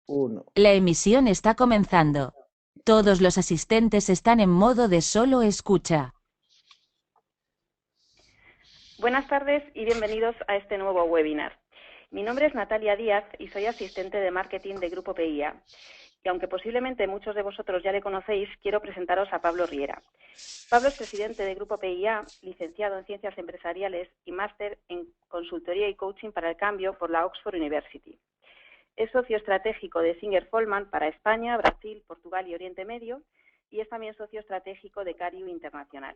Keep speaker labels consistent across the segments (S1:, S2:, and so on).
S1: Uno.
S2: La emisión está comenzando. Todos los asistentes están en modo de solo escucha.
S3: Buenas tardes y bienvenidos a este nuevo webinar. Mi nombre es Natalia Díaz y soy asistente de marketing de Grupo PIA. Y aunque posiblemente muchos de vosotros ya le conocéis, quiero presentaros a Pablo Riera. Pablo es presidente de Grupo PIA, licenciado en Ciencias Empresariales y máster en Consultoría y Coaching para el Cambio por la Oxford University. Es socio estratégico de Singer Folman para España, Brasil, Portugal y Oriente Medio, y es también socio estratégico de Cariu Internacional.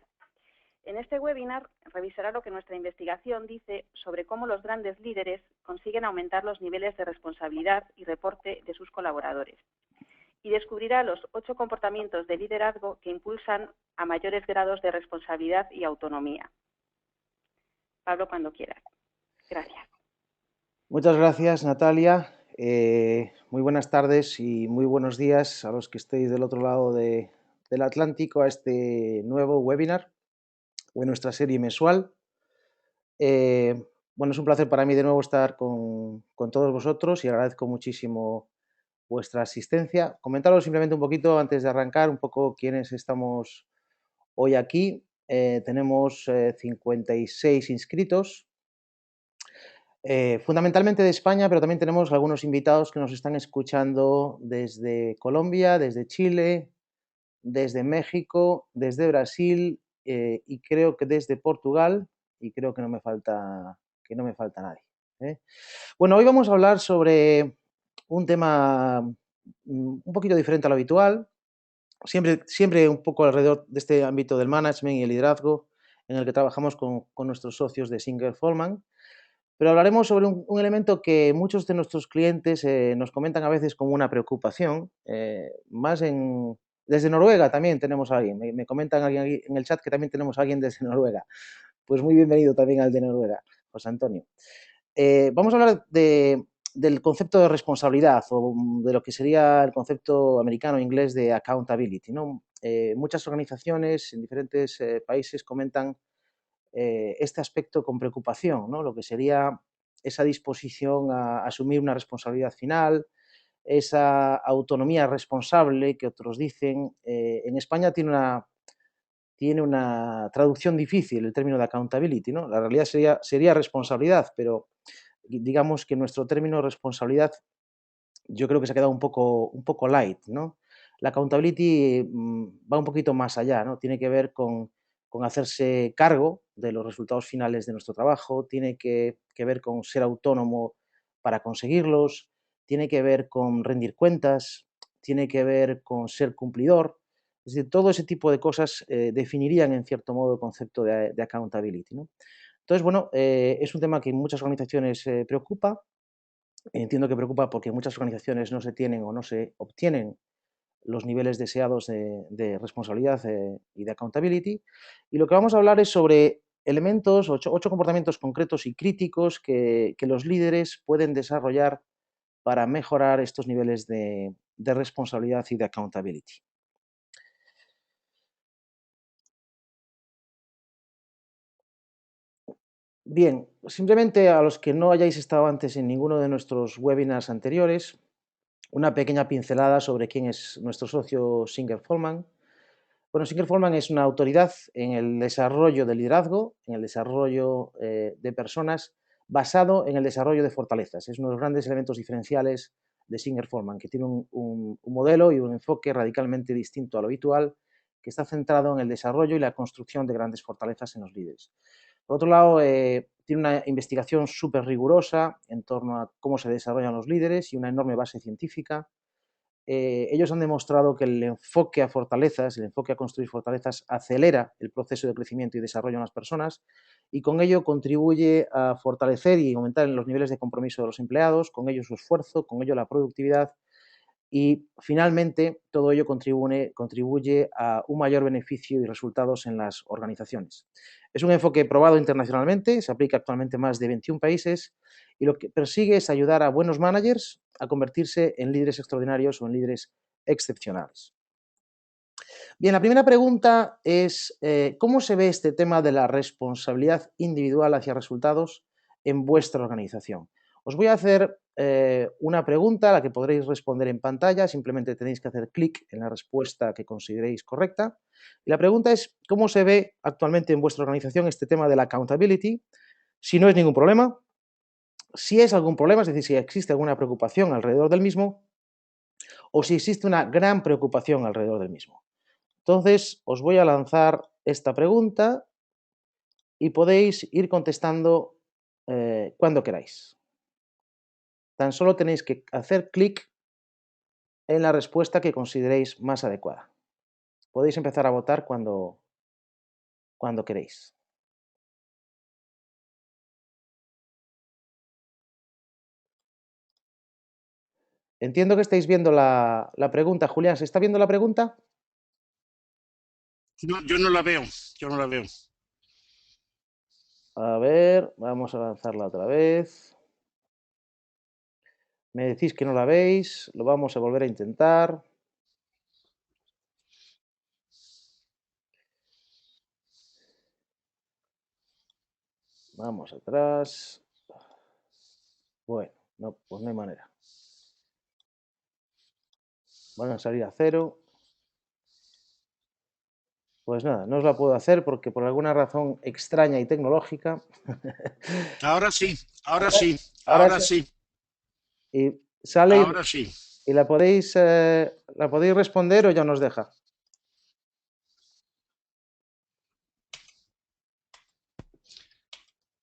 S3: En este webinar revisará lo que nuestra investigación dice sobre cómo los grandes líderes consiguen aumentar los niveles de responsabilidad y reporte de sus colaboradores. Y descubrirá los 8 comportamientos de liderazgo que impulsan a mayores grados de responsabilidad y autonomía. Pablo, cuando quieras. Gracias.
S1: Muchas gracias, Natalia. Muy buenas tardes y muy buenos días a los que estéis del otro lado del Atlántico a este nuevo webinar de nuestra serie mensual. Bueno, es un placer para mí de nuevo estar con todos vosotros y agradezco muchísimo vuestra asistencia. Comentaros simplemente un poquito antes de arrancar, un poco quiénes estamos hoy aquí. Tenemos 56 inscritos. Fundamentalmente de España, pero también tenemos algunos invitados que nos están escuchando desde Colombia, desde Chile, desde México, desde Brasil y creo que desde Portugal, y creo que no me falta nadie. Bueno, hoy vamos a hablar sobre un tema un poquito diferente a lo habitual, siempre un poco alrededor de este ámbito del management y el liderazgo en el que trabajamos con nuestros socios de Singer Folman. Pero hablaremos sobre un elemento que muchos de nuestros clientes nos comentan a veces como una preocupación, desde Noruega también tenemos a alguien, me comentan alguien aquí en el chat que también tenemos a alguien desde Noruega. Pues muy bienvenido también al de Noruega, José Antonio. Vamos a hablar del concepto de responsabilidad o de lo que sería el concepto americano e inglés de accountability, ¿no? Muchas organizaciones en diferentes países comentan este aspecto con preocupación, ¿no? Lo que sería esa disposición a asumir una responsabilidad final, esa autonomía responsable que otros dicen. En España tiene una traducción difícil el término de accountability, ¿no? La realidad sería responsabilidad, pero digamos que nuestro término responsabilidad yo creo que se ha quedado un poco light, ¿no? La accountability va un poquito más allá, ¿no? Tiene que ver con hacerse cargo de los resultados finales de nuestro trabajo, tiene que ver con ser autónomo para conseguirlos, tiene que ver con rendir cuentas, tiene que ver con ser cumplidor. Es decir, todo ese tipo de cosas definirían en cierto modo el concepto de accountability, ¿no? Entonces, bueno, es un tema que en muchas organizaciones preocupa. Entiendo que preocupa porque muchas organizaciones no se tienen o no se obtienen los niveles deseados de responsabilidad y de accountability. Y lo que vamos a hablar es sobre elementos, ocho comportamientos concretos y críticos que los líderes pueden desarrollar para mejorar estos niveles de responsabilidad y de accountability. Bien, simplemente a los que no hayáis estado antes en ninguno de nuestros webinars anteriores, una pequeña pincelada sobre quién es nuestro socio Singer Folman. Bueno, Singer Folman es una autoridad en el desarrollo del liderazgo, en el desarrollo de personas, basado en el desarrollo de fortalezas. Es uno de los grandes elementos diferenciales de Singer Folman, que tiene un modelo y un enfoque radicalmente distinto a lo habitual, que está centrado en el desarrollo y la construcción de grandes fortalezas en los líderes. Por otro lado, tiene una investigación súper rigurosa en torno a cómo se desarrollan los líderes y una enorme base científica. Ellos han demostrado que el enfoque a fortalezas, el enfoque a construir fortalezas, acelera el proceso de crecimiento y desarrollo en las personas y con ello contribuye a fortalecer y aumentar los niveles de compromiso de los empleados, con ello su esfuerzo, con ello la productividad y finalmente todo ello contribuye a un mayor beneficio y resultados en las organizaciones. Es un enfoque probado internacionalmente, se aplica actualmente en más de 21 países y lo que persigue es ayudar a buenos managers a convertirse en líderes extraordinarios o en líderes excepcionales. Bien, la primera pregunta es ¿cómo se ve este tema de la responsabilidad individual hacia resultados en vuestra organización? Os voy a hacer una pregunta a la que podréis responder en pantalla, simplemente tenéis que hacer clic en la respuesta que consideréis correcta. Y la pregunta es, ¿cómo se ve actualmente en vuestra organización este tema de la accountability? Si no es ningún problema, si es algún problema, es decir, si existe alguna preocupación alrededor del mismo, o si existe una gran preocupación alrededor del mismo. Entonces, os voy a lanzar esta pregunta y podéis ir contestando cuando queráis. Tan solo tenéis que hacer clic en la respuesta que consideréis más adecuada. Podéis empezar a votar cuando queréis. Entiendo que estáis viendo la pregunta. Julián, ¿se está viendo la pregunta?
S4: No, yo no la veo, yo no la veo.
S1: A ver, vamos a lanzarla otra vez. Me decís que no la veis, lo vamos a volver a intentar. Vamos atrás. Bueno, no, pues no hay manera. Van a salir a 0. Pues nada, no os la puedo hacer porque por alguna razón extraña y tecnológica.
S4: Ahora sí, ahora sí,
S1: Ahora
S4: ahora sí,
S1: y sale
S4: ahora sí.
S1: y la podéis responder o ya nos deja.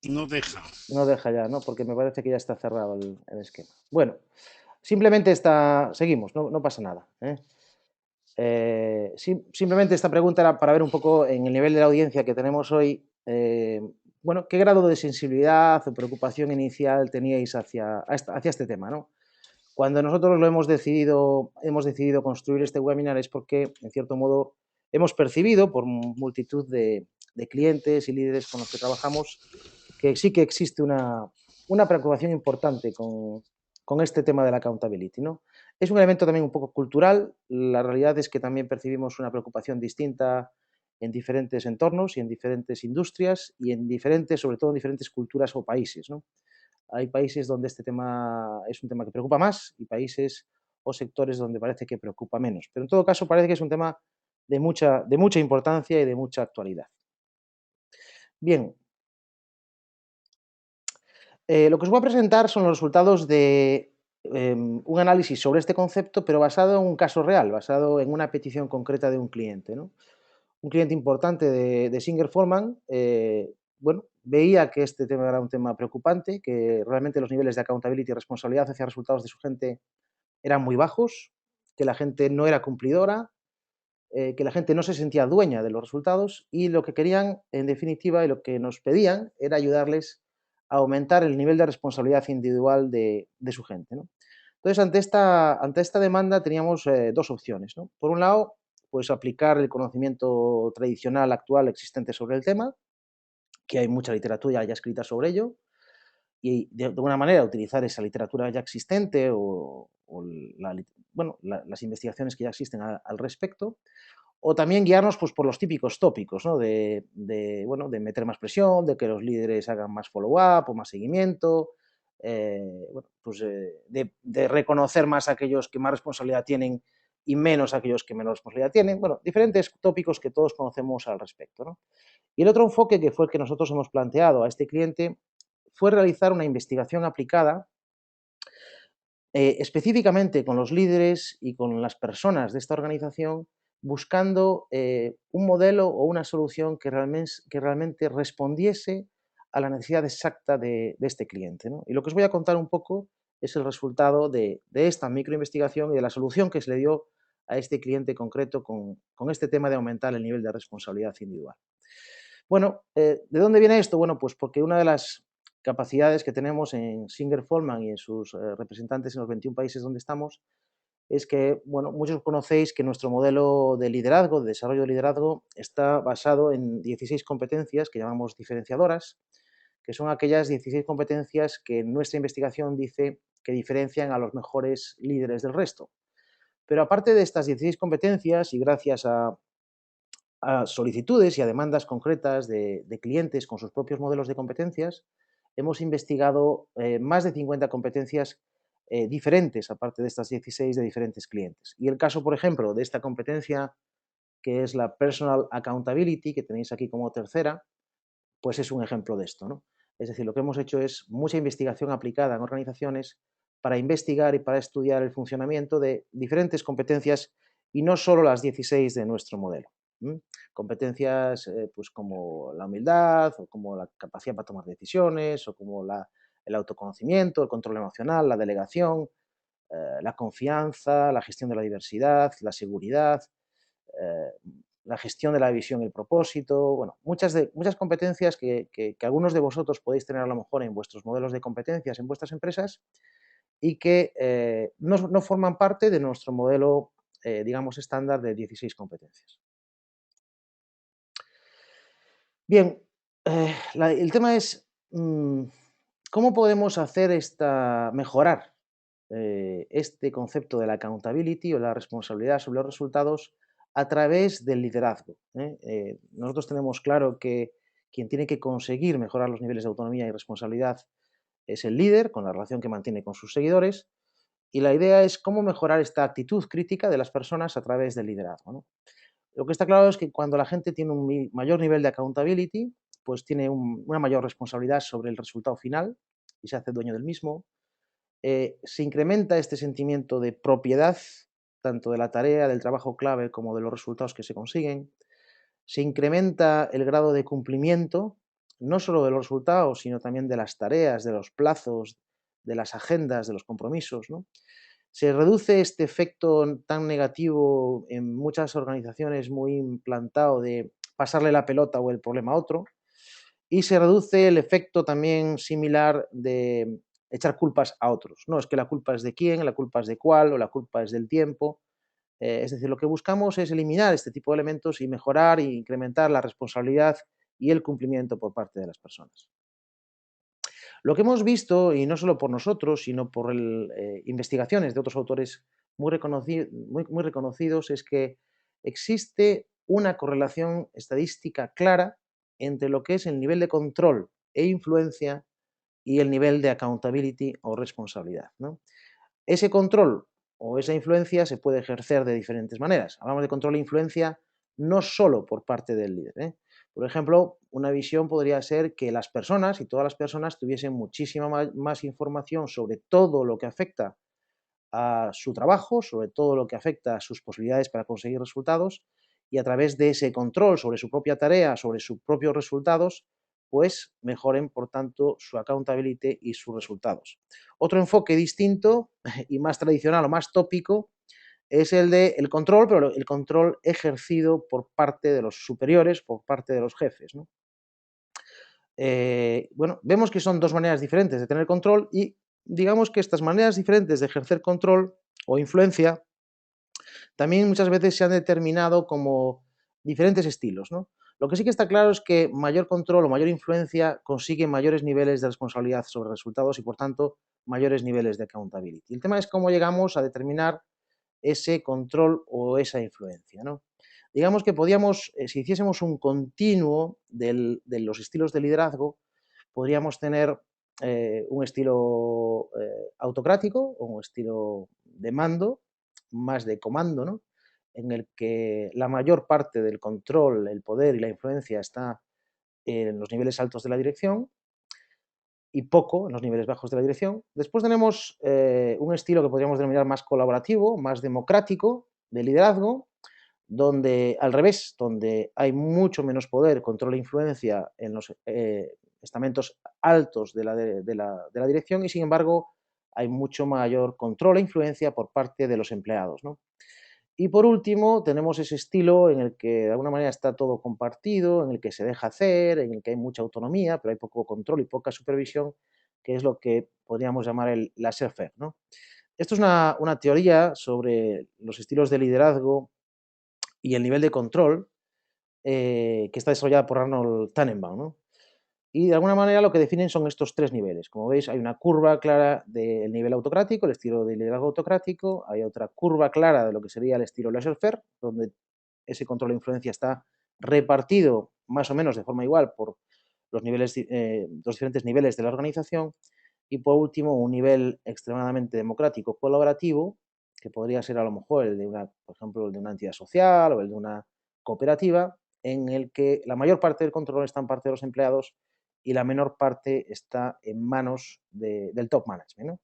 S4: No deja.
S1: No deja ya, ¿no? Porque me parece que ya está cerrado el esquema. Bueno, simplemente seguimos, no pasa nada. Simplemente esta pregunta era para ver un poco en el nivel de la audiencia que tenemos hoy, bueno, qué grado de sensibilidad o preocupación inicial teníais hacia este tema, ¿no? Cuando nosotros hemos decidido construir este webinar es porque, en cierto modo, hemos percibido por multitud de clientes y líderes con los que trabajamos que sí que existe una preocupación importante con este tema de la accountability, ¿no? Es un elemento también un poco cultural. La realidad es que también percibimos una preocupación distinta en diferentes entornos y en diferentes industrias y sobre todo en diferentes culturas o países, ¿no? Hay países donde este tema es un tema que preocupa más y países o sectores donde parece que preocupa menos. Pero en todo caso parece que es un tema de mucha importancia y de mucha actualidad. Bien, lo que os voy a presentar son los resultados de un análisis sobre este concepto, pero basado en un caso real, basado en una petición concreta de un cliente, ¿no? Un cliente importante de Singer Forman, bueno, veía que este tema era un tema preocupante, que realmente los niveles de accountability y responsabilidad hacia resultados de su gente eran muy bajos, que la gente no era cumplidora, que la gente no se sentía dueña de los resultados y lo que querían, en definitiva, y lo que nos pedían era ayudarles a aumentar el nivel de responsabilidad individual de su gente, ¿no? Entonces, ante esta demanda teníamos dos opciones, ¿no? Por un lado, pues aplicar el conocimiento tradicional actual existente sobre el tema, que hay mucha literatura ya escrita sobre ello, y de alguna manera utilizar esa literatura ya existente o las investigaciones que ya existen al respecto, o también guiarnos pues, por los típicos tópicos, ¿no? de meter más presión, de que los líderes hagan más follow-up o más seguimiento, de reconocer más a aquellos que más responsabilidad tienen y menos a aquellos que menos responsabilidad tienen. Bueno, diferentes tópicos que todos conocemos al respecto, ¿no? Y el otro enfoque, que fue el que nosotros hemos planteado a este cliente, fue realizar una investigación aplicada específicamente con los líderes y con las personas de esta organización, buscando un modelo o una solución que realmente respondiese a la necesidad exacta de este cliente, ¿no? Y lo que os voy a contar un poco es el resultado de esta microinvestigación y de la solución que se le dio a este cliente concreto con este tema de aumentar el nivel de responsabilidad individual. Bueno, ¿de dónde viene esto? Bueno, pues porque una de las capacidades que tenemos en Singer Forman y en sus representantes en los 21 países donde estamos es que, bueno, muchos conocéis que nuestro modelo de liderazgo, de desarrollo de liderazgo, está basado en 16 competencias que llamamos diferenciadoras, que son aquellas 16 competencias que en nuestra investigación dice que diferencian a los mejores líderes del resto. Pero aparte de estas 16 competencias y gracias a solicitudes y a demandas concretas de clientes con sus propios modelos de competencias, hemos investigado más de 50 competencias diferentes, aparte de estas 16 de diferentes clientes. Y el caso, por ejemplo, de esta competencia, que es la Personal Accountability, que tenéis aquí como tercera, pues es un ejemplo de esto, ¿no? Es decir, lo que hemos hecho es mucha investigación aplicada en organizaciones para investigar y para estudiar el funcionamiento de diferentes competencias y no solo las 16 de nuestro modelo. Competencias pues como la humildad, o como la capacidad para tomar decisiones, o como el autoconocimiento, el control emocional, la delegación, la confianza, la gestión de la diversidad, la seguridad, la gestión de la visión y el propósito, bueno, muchas competencias que algunos de vosotros podéis tener a lo mejor en vuestros modelos de competencias en vuestras empresas y que no forman parte de nuestro modelo, digamos, estándar de 16 competencias. Bien, el tema es cómo podemos mejorar este concepto de la accountability o la responsabilidad sobre los resultados a través del liderazgo. Nosotros tenemos claro que quien tiene que conseguir mejorar los niveles de autonomía y responsabilidad es el líder, con la relación que mantiene con sus seguidores, y la idea es cómo mejorar esta actitud crítica de las personas a través del liderazgo, ¿no? Lo que está claro es que cuando la gente tiene un mayor nivel de accountability, pues tiene una mayor responsabilidad sobre el resultado final y se hace dueño del mismo. Se incrementa este sentimiento de propiedad, tanto de la tarea, del trabajo clave, como de los resultados que se consiguen. Se incrementa el grado de cumplimiento, no solo de los resultados, sino también de las tareas, de los plazos, de las agendas, de los compromisos, ¿no? Se reduce este efecto tan negativo en muchas organizaciones muy implantado de pasarle la pelota o el problema a otro, y se reduce el efecto también similar de echar culpas a otros. No, es que la culpa es de quién, la culpa es de cuál, o la culpa es del tiempo. Es decir, lo que buscamos es eliminar este tipo de elementos y mejorar e incrementar la responsabilidad y el cumplimiento por parte de las personas. Lo que hemos visto, y no solo por nosotros, sino por investigaciones de otros autores muy reconocidos, es que existe una correlación estadística clara entre lo que es el nivel de control e influencia y el nivel de accountability o responsabilidad, ¿no? Ese control o esa influencia se puede ejercer de diferentes maneras. Hablamos de control e influencia no solo por parte del líder, ¿eh? Por ejemplo, una visión podría ser que las personas y todas las personas tuviesen muchísima más información sobre todo lo que afecta a su trabajo, sobre todo lo que afecta a sus posibilidades para conseguir resultados, y a través de ese control sobre su propia tarea, sobre sus propios resultados, pues mejoren, por tanto, su accountability y sus resultados. Otro enfoque distinto y más tradicional o más tópico es el del control, pero el control ejercido por parte de los superiores, por parte de los jefes, ¿no? Bueno, vemos que son dos maneras diferentes de tener control y digamos que estas maneras diferentes de ejercer control o influencia también muchas veces se han determinado como diferentes estilos, ¿no? Lo que sí que está claro es que mayor control o mayor influencia consigue mayores niveles de responsabilidad sobre resultados y, por tanto, mayores niveles de accountability. El tema es cómo llegamos a determinar ese control o esa influencia, ¿no? Digamos que podíamos, si hiciésemos un continuo de los estilos de liderazgo, podríamos tener un estilo autocrático o un estilo de mando, más de comando, ¿no? En el que la mayor parte del control, el poder y la influencia está en los niveles altos de la dirección y poco en los niveles bajos de la dirección. Después tenemos un estilo que podríamos denominar más colaborativo, más democrático, de liderazgo, donde al revés, donde hay mucho menos poder, control e influencia en los estamentos altos de la dirección y, sin embargo, hay mucho mayor control e influencia por parte de los empleados, ¿no? Y por último, tenemos ese estilo en el que de alguna manera está todo compartido, en el que se deja hacer, en el que hay mucha autonomía, pero hay poco control y poca supervisión, que es lo que podríamos llamar el laissez-faire, ¿no? Esto es una teoría sobre los estilos de liderazgo y el nivel de control que está desarrollada por Arnold Tannenbaum, ¿no? Y de alguna manera lo que definen son estos tres niveles. Como veis, hay una curva clara del nivel autocrático, el estilo de liderazgo autocrático, hay otra curva clara de lo que sería el estilo laissez-faire, donde ese control e influencia está repartido más o menos de forma igual por los diferentes niveles de la organización. Y por último, un nivel extremadamente democrático colaborativo, que podría ser a lo mejor el de por ejemplo, el de una entidad social o el de una cooperativa, en el que la mayor parte del control está en parte de los empleados y la menor parte está en manos del top management, ¿no?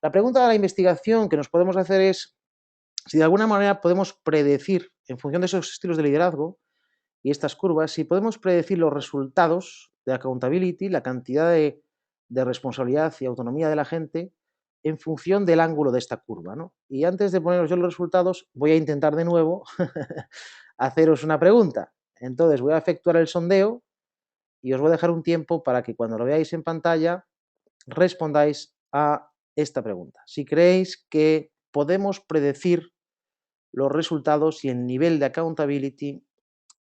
S1: La pregunta de la investigación que nos podemos hacer es si de alguna manera podemos predecir, en función de esos estilos de liderazgo y estas curvas, si podemos predecir los resultados de accountability, la cantidad de responsabilidad y autonomía de la gente en función del ángulo de esta curva, ¿no? Y antes de poneros yo los resultados, voy a intentar de nuevo haceros una pregunta. Entonces voy a efectuar el sondeo y os voy a dejar un tiempo para que cuando lo veáis en pantalla respondáis a esta pregunta. Si creéis que podemos predecir los resultados y el nivel de accountability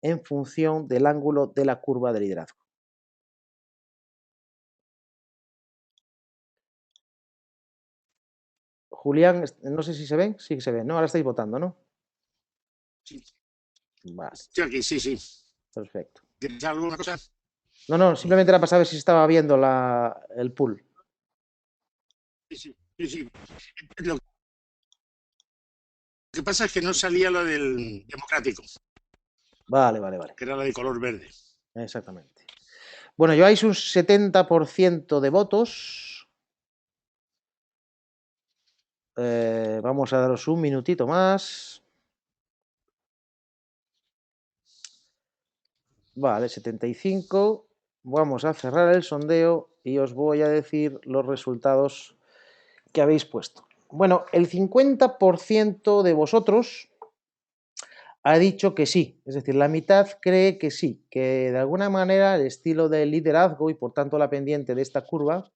S1: en función del ángulo de la curva de liderazgo. Julián, no sé si se ven. Sí que se ven, ¿no? Ahora estáis votando, ¿no?
S4: Sí.
S1: Vale.
S4: Estoy aquí, sí, sí.
S1: Perfecto.
S4: ¿Tienes alguna cosa?
S1: No, simplemente era para saber si estaba viendo el pool.
S4: Sí. Lo que pasa es que no salía lo del democrático.
S1: Vale.
S4: Que era la de color verde.
S1: Exactamente. Bueno, lleváis un 70% de votos. Vamos a daros un minutito más. Vale, 75. Vamos a cerrar el sondeo y os voy a decir los resultados que habéis puesto. Bueno, el 50% de vosotros ha dicho que sí, es decir, la mitad cree que sí, que de alguna manera el estilo de liderazgo y por tanto la pendiente de esta curva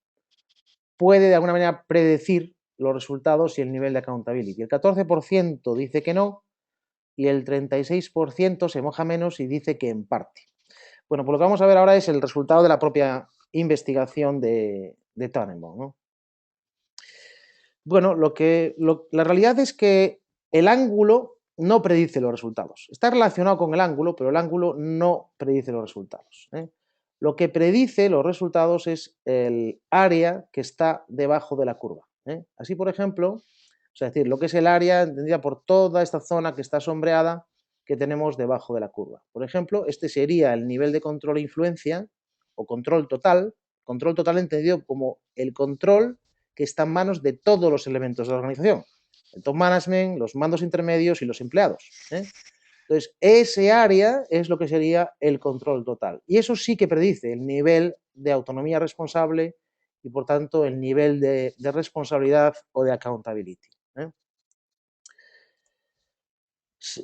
S1: puede de alguna manera predecir los resultados y el nivel de accountability. El 14% dice que no y el 36% se moja menos y dice que en parte. Bueno, pues lo que vamos a ver ahora es el resultado de la propia investigación de Tannenbaum, ¿no? Bueno, la realidad es que el ángulo no predice los resultados. Está relacionado con el ángulo, pero el ángulo no predice los resultados, ¿eh? Lo que predice los resultados es el área que está debajo de la curva, ¿eh? Así, por ejemplo, es decir, lo que es el área entendida por toda esta zona que está sombreada que tenemos debajo de la curva. Por ejemplo, este sería el nivel de control e influencia o control total entendido como el control que está en manos de todos los elementos de la organización, el top management, los mandos intermedios y los empleados, ¿eh? Entonces, ese área es lo que sería el control total. Y eso sí que predice el nivel de autonomía responsable y, por tanto, el nivel de responsabilidad o de accountability, ¿eh?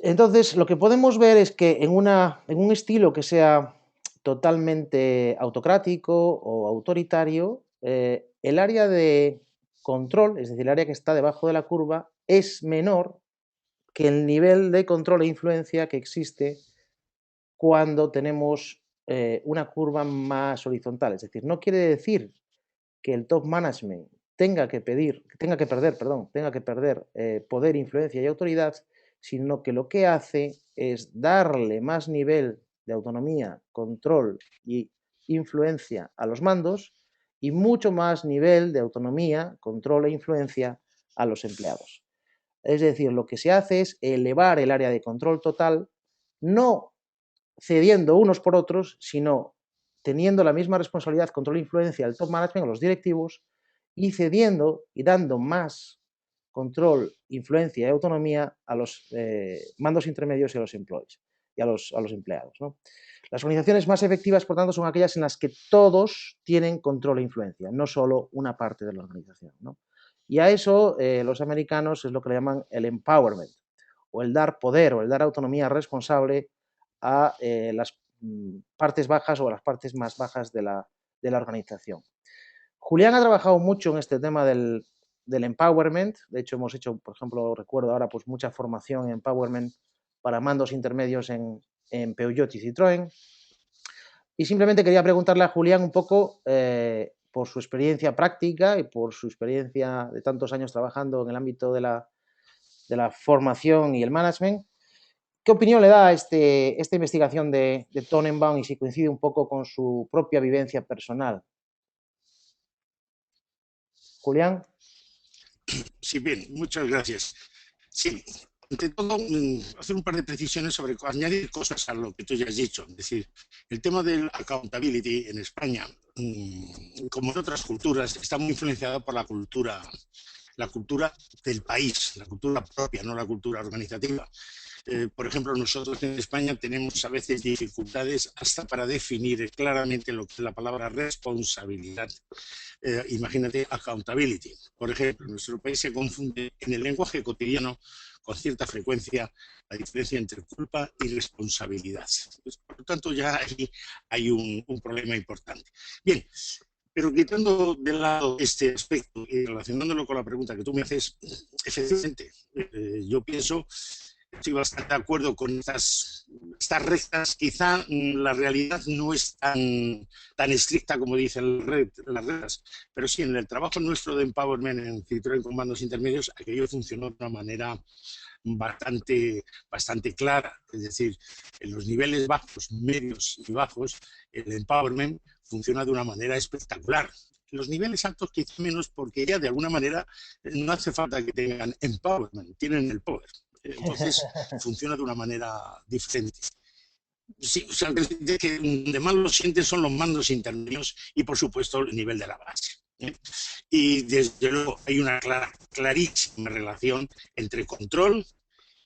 S1: Entonces, lo que podemos ver es que en un estilo que sea totalmente autocrático o autoritario, el área de control, es decir, el área que está debajo de la curva, es menor que el nivel de control e influencia que existe cuando tenemos una curva más horizontal. Es decir, no quiere decir que el top management tenga que perder poder, influencia y autoridad, sino que lo que hace es darle más nivel de autonomía, control y influencia a los mandos y mucho más nivel de autonomía, control e influencia a los empleados. Es decir, lo que se hace es elevar el área de control total, no cediendo unos por otros, sino teniendo la misma responsabilidad, control e influencia al top management, a los directivos, y cediendo y dando más control, influencia y autonomía a los mandos intermedios y a los employees y a los empleados, ¿no? Las organizaciones más efectivas, por tanto, son aquellas en las que todos tienen control e influencia, no solo una parte de la organización, ¿no? Y a eso los americanos es lo que le llaman el empowerment, o el dar poder o el dar autonomía responsable a las partes bajas o a las partes más bajas de la organización. Julián ha trabajado mucho en este tema del empowerment. De hecho, hemos hecho, por ejemplo, recuerdo ahora, pues mucha formación en empowerment para mandos intermedios en Peugeot y Citroën. Y simplemente quería preguntarle a Julián un poco, por su experiencia práctica y por su experiencia de tantos años trabajando en el ámbito de la formación y el management, ¿Qué opinión le da a esta investigación de Tonnenbaum y si coincide un poco con su propia vivencia personal? Julián.
S4: Sí, bien, muchas gracias. Sí, ante todo, hacer un par de precisiones sobre añadir cosas a lo que tú ya has dicho. Es decir, el tema del accountability en España, como en otras culturas, está muy influenciado por la cultura del país, la cultura propia, no la cultura organizativa. Por ejemplo, nosotros en España tenemos a veces dificultades hasta para definir claramente lo que es la palabra responsabilidad. Imagínate accountability. Por ejemplo, en nuestro país se confunde en el lenguaje cotidiano con cierta frecuencia la diferencia entre culpa y responsabilidad. Pues, por lo tanto, ya ahí hay un problema importante. Bien, pero quitando de lado este aspecto y relacionándolo con la pregunta que tú me haces, efectivamente, yo pienso, estoy bastante de acuerdo con estas reglas. Quizá la realidad no es tan estricta como dicen las reglas, pero sí, en el trabajo nuestro de empowerment en Citroën con mandos intermedios, aquello funcionó de una manera bastante clara. Es decir, en los niveles bajos, medios y bajos, el empowerment funciona de una manera espectacular. En los niveles altos quizá menos, porque ya de alguna manera no hace falta que tengan empowerment, tienen el power. Entonces funciona de una manera diferente. Sí, o sea, que de más lo sienten son los mandos intermedios y por supuesto el nivel de la base. Y desde luego hay una clarísima relación entre control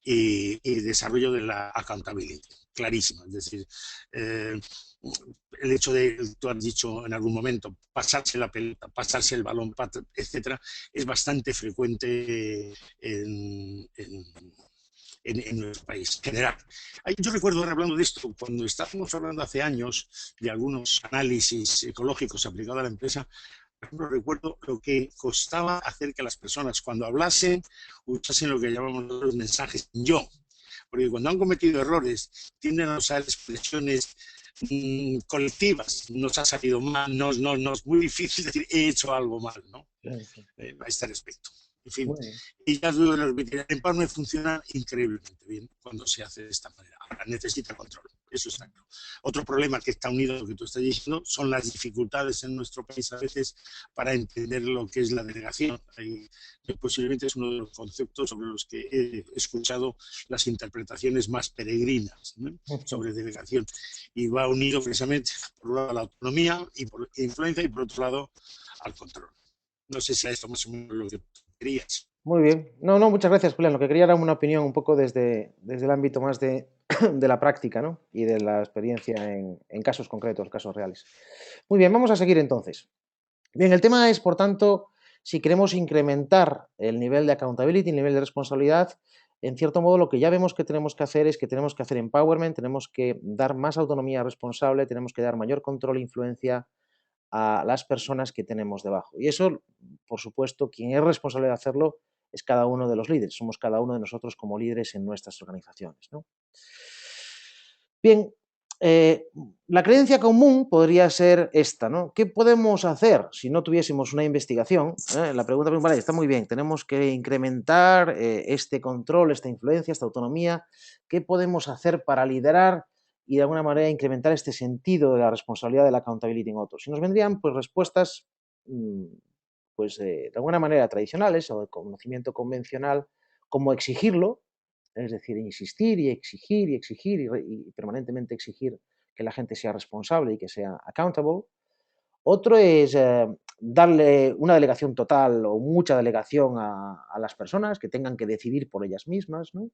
S4: y desarrollo de la accountability, clarísima. Es decir, el hecho de, tú has dicho en algún momento, pasarse la pelota, pasarse el balón, etcétera, es bastante frecuente en nuestro país en general. Yo recuerdo, ahora hablando de esto, cuando estábamos hablando hace años de algunos análisis ecológicos aplicados a la empresa, por ejemplo, recuerdo lo que costaba hacer que las personas, cuando hablasen, usasen lo que llamamos los mensajes yo. Porque cuando han cometido errores, tienden a usar expresiones colectivas. Nos ha salido mal, no, es muy difícil decir he hecho algo mal, ¿no? A este respecto. En fin, y ya luego el empowerment funciona increíblemente bien cuando se hace de esta manera. Ahora necesita control, eso está claro. Otro problema que está unido a lo que tú estás diciendo son las dificultades en nuestro país a veces para entender lo que es la delegación. Posiblemente es uno de los conceptos sobre los que he escuchado las interpretaciones más peregrinas, ¿no? Sobre delegación. Y va unido precisamente por un lado a la autonomía y por influencia y por otro lado al control. No sé si a esto más o menos lo que querías.
S1: Muy bien. No, muchas gracias, Julián. Lo que quería era una opinión un poco desde el ámbito más de la práctica, ¿no? Y de la experiencia en casos concretos, casos reales. Muy bien, vamos a seguir entonces. Bien, el tema es, por tanto, si queremos incrementar el nivel de accountability, el nivel de responsabilidad, en cierto modo lo que ya vemos que tenemos que hacer es que tenemos que hacer empowerment, tenemos que dar más autonomía responsable, tenemos que dar mayor control e influencia a las personas que tenemos debajo. Y eso, por supuesto, quien es responsable de hacerlo es cada uno de los líderes, somos cada uno de nosotros como líderes en nuestras organizaciones, ¿no? Bien, la creencia común podría ser esta, ¿no? ¿Qué podemos hacer si no tuviésemos una investigación? La pregunta principal está muy bien, tenemos que incrementar este control, esta influencia, esta autonomía. ¿Qué podemos hacer para liderar y de alguna manera incrementar este sentido de la responsabilidad de la accountability en otros? Y nos vendrían pues respuestas pues de alguna manera tradicionales o de conocimiento convencional, como exigirlo, es decir, insistir y exigir y exigir y permanentemente exigir que la gente sea responsable y que sea accountable. Otro es darle una delegación total o mucha delegación a las personas que tengan que decidir por ellas mismas, ¿no?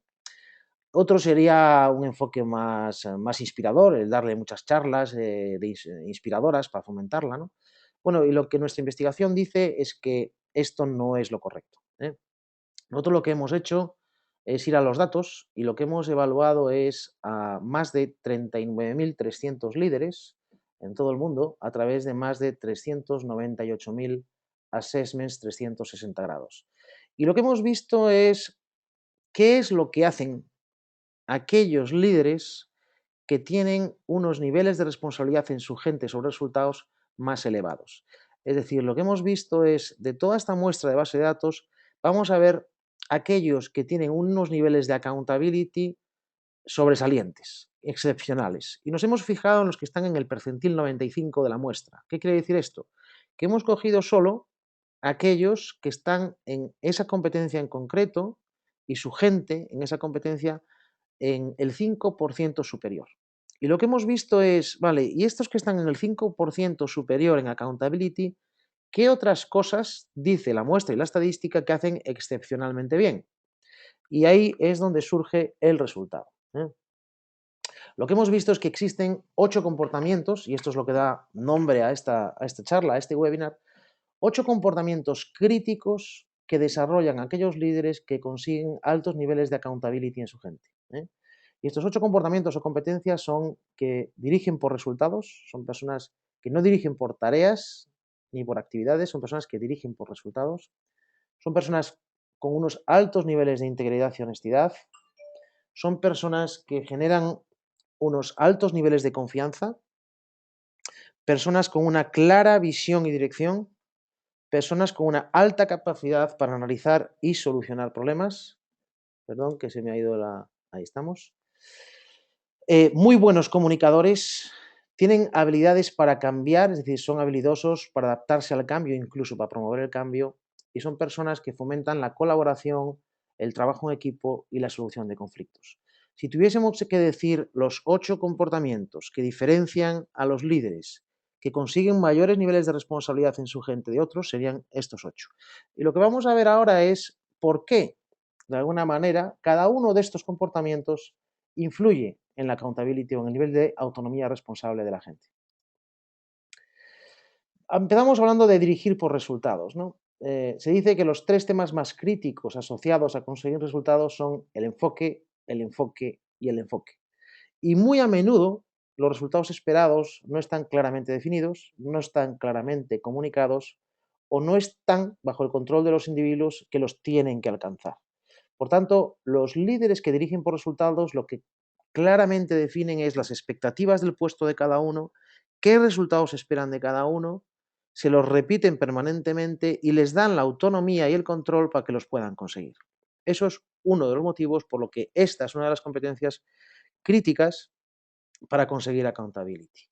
S1: Otro sería un enfoque más inspirador, el darle muchas charlas inspiradoras para fomentarla, ¿no? Bueno, y lo que nuestra investigación dice es que esto no es lo correcto, ¿eh? Nosotros lo que hemos hecho es ir a los datos y lo que hemos evaluado es a más de 39.300 líderes en todo el mundo a través de más de 398.000 assessments 360 grados. Y lo que hemos visto es qué es lo que hacen aquellos líderes que tienen unos niveles de responsabilidad en su gente sobre resultados más elevados. Es decir, lo que hemos visto es, de toda esta muestra de base de datos, vamos a ver aquellos que tienen unos niveles de accountability sobresalientes, excepcionales. Y nos hemos fijado en los que están en el percentil 95 de la muestra. ¿Qué quiere decir esto? Que hemos cogido solo aquellos que están en esa competencia en concreto y su gente en esa competencia en el 5% superior. Y lo que hemos visto es, vale, y estos que están en el 5% superior en accountability, ¿qué otras cosas dice la muestra y la estadística que hacen excepcionalmente bien? Y ahí es donde surge el resultado. Lo que hemos visto es que existen 8 comportamientos, y esto es lo que da nombre a esta charla, a este webinar, 8 comportamientos críticos que desarrollan aquellos líderes que consiguen altos niveles de accountability en su gente. Y estos 8 comportamientos o competencias son que dirigen por resultados, son personas que no dirigen por tareas ni por actividades, son personas que dirigen por resultados, son personas con unos altos niveles de integridad y honestidad, son personas que generan unos altos niveles de confianza, personas con una clara visión y dirección, personas con una alta capacidad para analizar y solucionar problemas. Perdón, que se me ha ido la... Ahí estamos. Muy buenos comunicadores, tienen habilidades para cambiar, es decir, son habilidosos para adaptarse al cambio, incluso para promover el cambio, y son personas que fomentan la colaboración, el trabajo en equipo y la solución de conflictos. Si tuviésemos que decir los 8 comportamientos que diferencian a los líderes que consiguen mayores niveles de responsabilidad en su gente de otros, serían estos 8. Y lo que vamos a ver ahora es por qué, de alguna manera, cada uno de estos comportamientos influye en la accountability o en el nivel de autonomía responsable de la gente. Empezamos hablando de dirigir por resultados, ¿no? Se dice que los 3 temas más críticos asociados a conseguir resultados son el enfoque y el enfoque. Y muy a menudo los resultados esperados no están claramente definidos, no están claramente comunicados o no están bajo el control de los individuos que los tienen que alcanzar. Por tanto, los líderes que dirigen por resultados lo que claramente definen es las expectativas del puesto de cada uno, qué resultados esperan de cada uno, se los repiten permanentemente y les dan la autonomía y el control para que los puedan conseguir. Eso es uno de los motivos por lo que esta es una de las competencias críticas para conseguir accountability.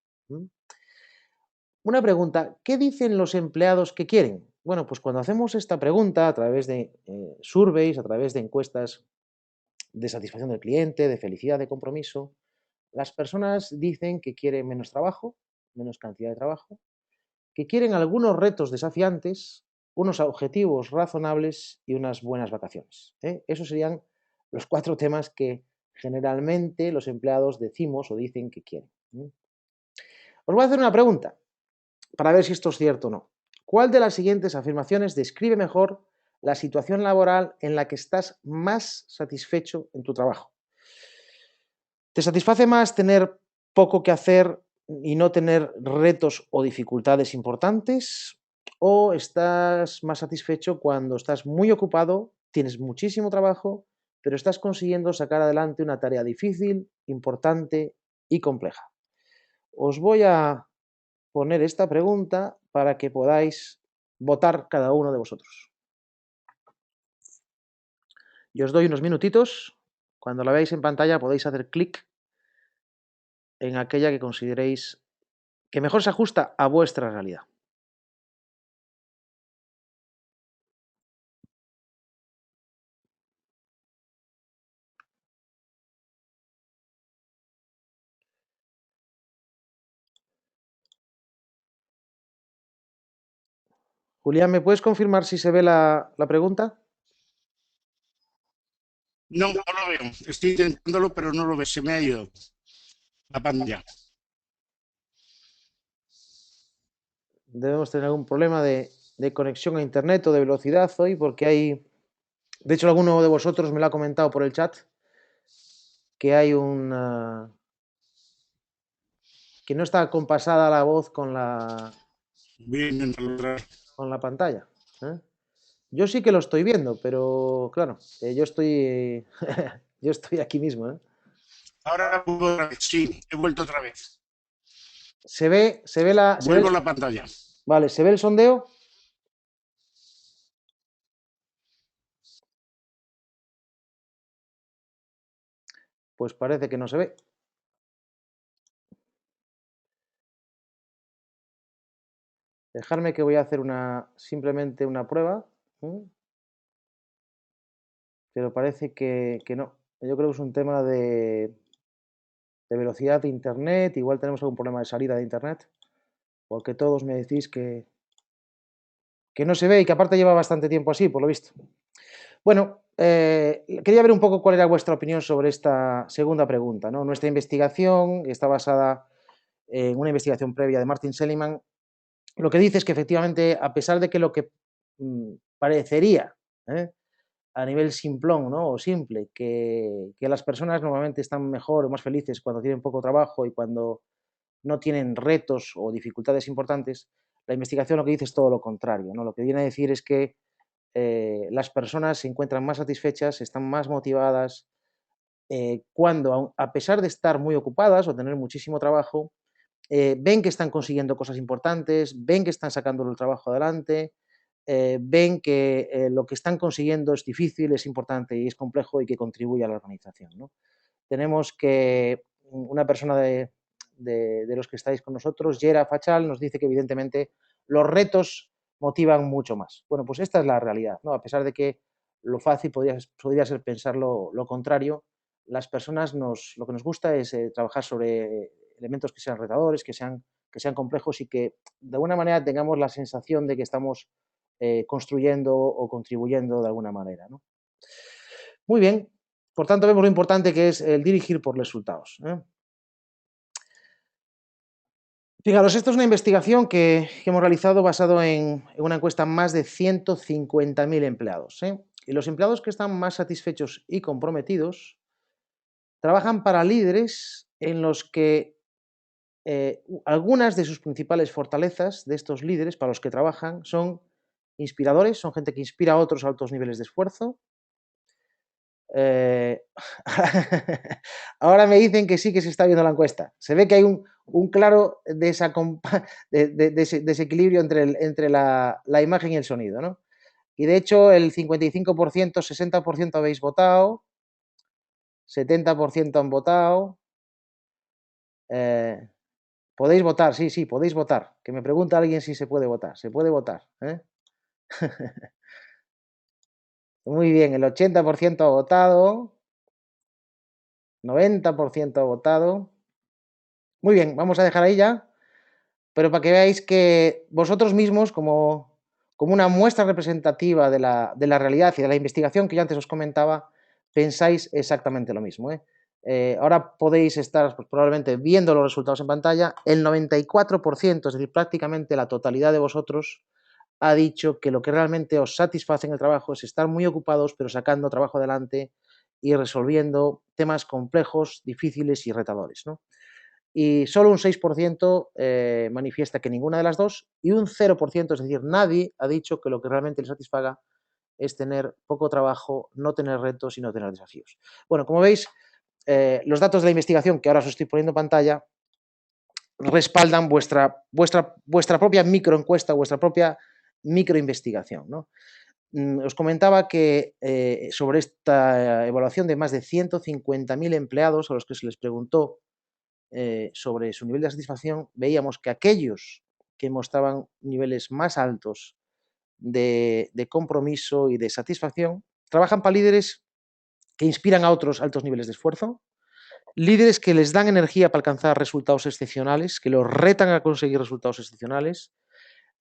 S1: Una pregunta, ¿qué dicen los empleados que quieren? Bueno, pues cuando hacemos esta pregunta a través de surveys, a través de encuestas de satisfacción del cliente, de felicidad, de compromiso, las personas dicen que quieren menos trabajo, menos cantidad de trabajo, que quieren algunos retos desafiantes, unos objetivos razonables y unas buenas vacaciones. Esos serían los 4 temas que generalmente los empleados decimos o dicen que quieren. Os voy a hacer una pregunta para ver si esto es cierto o no. ¿Cuál de las siguientes afirmaciones describe mejor la situación laboral en la que estás más satisfecho en tu trabajo? ¿Te satisface más tener poco que hacer y no tener retos o dificultades importantes? ¿O estás más satisfecho cuando estás muy ocupado, tienes muchísimo trabajo, pero estás consiguiendo sacar adelante una tarea difícil, importante y compleja? Os voy a poner esta pregunta para que podáis votar cada uno de vosotros. Y os doy unos minutitos. Cuando la veáis en pantalla podéis hacer clic en aquella que consideréis que mejor se ajusta a vuestra realidad. Julián, ¿me puedes confirmar si se ve la pregunta?
S4: No, no lo veo. Estoy intentándolo, pero no lo veo. Se me ha ido la pantalla.
S1: Debemos tener algún problema de conexión a internet o de velocidad hoy, porque hay, de hecho alguno de vosotros me lo ha comentado por el chat, que hay que no está compasada la voz con la pantalla. Yo sí que lo estoy viendo, pero claro, yo estoy yo estoy aquí mismo.
S4: Ahora otra vez. Sí, he vuelto otra vez.
S1: Se ve la...
S4: Vuelvo a la pantalla.
S1: Vale, ¿se ve el sondeo? pues parece que no se ve. Dejarme que voy a hacer simplemente una prueba, pero parece que no. Yo creo que es un tema de velocidad de internet, igual tenemos algún problema de salida de internet, porque todos me decís que no se ve y que aparte lleva bastante tiempo así, por lo visto. Bueno, quería ver un poco cuál era vuestra opinión sobre esta segunda pregunta, ¿no? Nuestra investigación está basada en una investigación previa de Martin Seligman. Lo que dice es que efectivamente, a pesar de que lo que parecería a nivel simplón, ¿no? O simple, que las personas normalmente están mejor o más felices cuando tienen poco trabajo y cuando no tienen retos o dificultades importantes, la investigación lo que dice es todo lo contrario, ¿no? Lo que viene a decir es que las personas se encuentran más satisfechas, están más motivadas cuando, a pesar de estar muy ocupadas o tener muchísimo trabajo, ven que están consiguiendo cosas importantes, ven que están sacando el trabajo adelante, ven que lo que están consiguiendo es difícil, es importante y es complejo y que contribuye a la organización, ¿no? Tenemos que una persona de los que estáis con nosotros, Yera Fachal, nos dice que evidentemente los retos motivan mucho más. Bueno, pues esta es la realidad, ¿no? A pesar de que lo fácil podría ser pensar lo contrario, las personas lo que nos gusta es trabajar sobre elementos que sean retadores, que sean complejos y que de alguna manera tengamos la sensación de que estamos construyendo o contribuyendo de alguna manera, ¿no? Muy bien, por tanto vemos lo importante que es el dirigir por resultados, ¿eh? Fijaros, esto es una investigación que hemos realizado basado en una encuesta a más de 150.000 empleados, ¿eh? Y los empleados que están más satisfechos y comprometidos trabajan para líderes en los que algunas de sus principales fortalezas de estos líderes para los que trabajan son inspiradores, son gente que inspira a otros a altos niveles de esfuerzo. Ahora me dicen que sí que se está viendo la encuesta. Se ve que hay un claro desequilibrio entre la imagen y el sonido, ¿no? Y de hecho el 55%, 60% habéis votado, 70% han votado. Podéis votar, sí, podéis votar. Que me pregunta alguien si se puede votar. Se puede votar, ¿eh? Muy bien, el 80% ha votado, 90% ha votado. Muy bien, vamos a dejar ahí ya, pero para que veáis que vosotros mismos, como una muestra representativa de la realidad y de la investigación que yo antes os comentaba, pensáis exactamente lo mismo, ¿eh? Ahora podéis estar pues, probablemente viendo los resultados en pantalla. El 94%, es decir, prácticamente la totalidad de vosotros, ha dicho que lo que realmente os satisface en el trabajo es estar muy ocupados, pero sacando trabajo adelante y resolviendo temas complejos, difíciles y retadores, ¿no? Y solo un 6% manifiesta que ninguna de las dos y un 0%, es decir, nadie ha dicho que lo que realmente le satisfaga es tener poco trabajo, no tener retos y no tener desafíos. Bueno, como veis, los datos de la investigación que ahora os estoy poniendo en pantalla respaldan vuestra propia microencuesta, vuestra propia microinvestigación, ¿no? Os comentaba que sobre esta evaluación de más de 150.000 empleados a los que se les preguntó sobre su nivel de satisfacción, veíamos que aquellos que mostraban niveles más altos de compromiso y de satisfacción trabajan para líderes que inspiran a otros altos niveles de esfuerzo, líderes que les dan energía para alcanzar resultados excepcionales, que los retan a conseguir resultados excepcionales,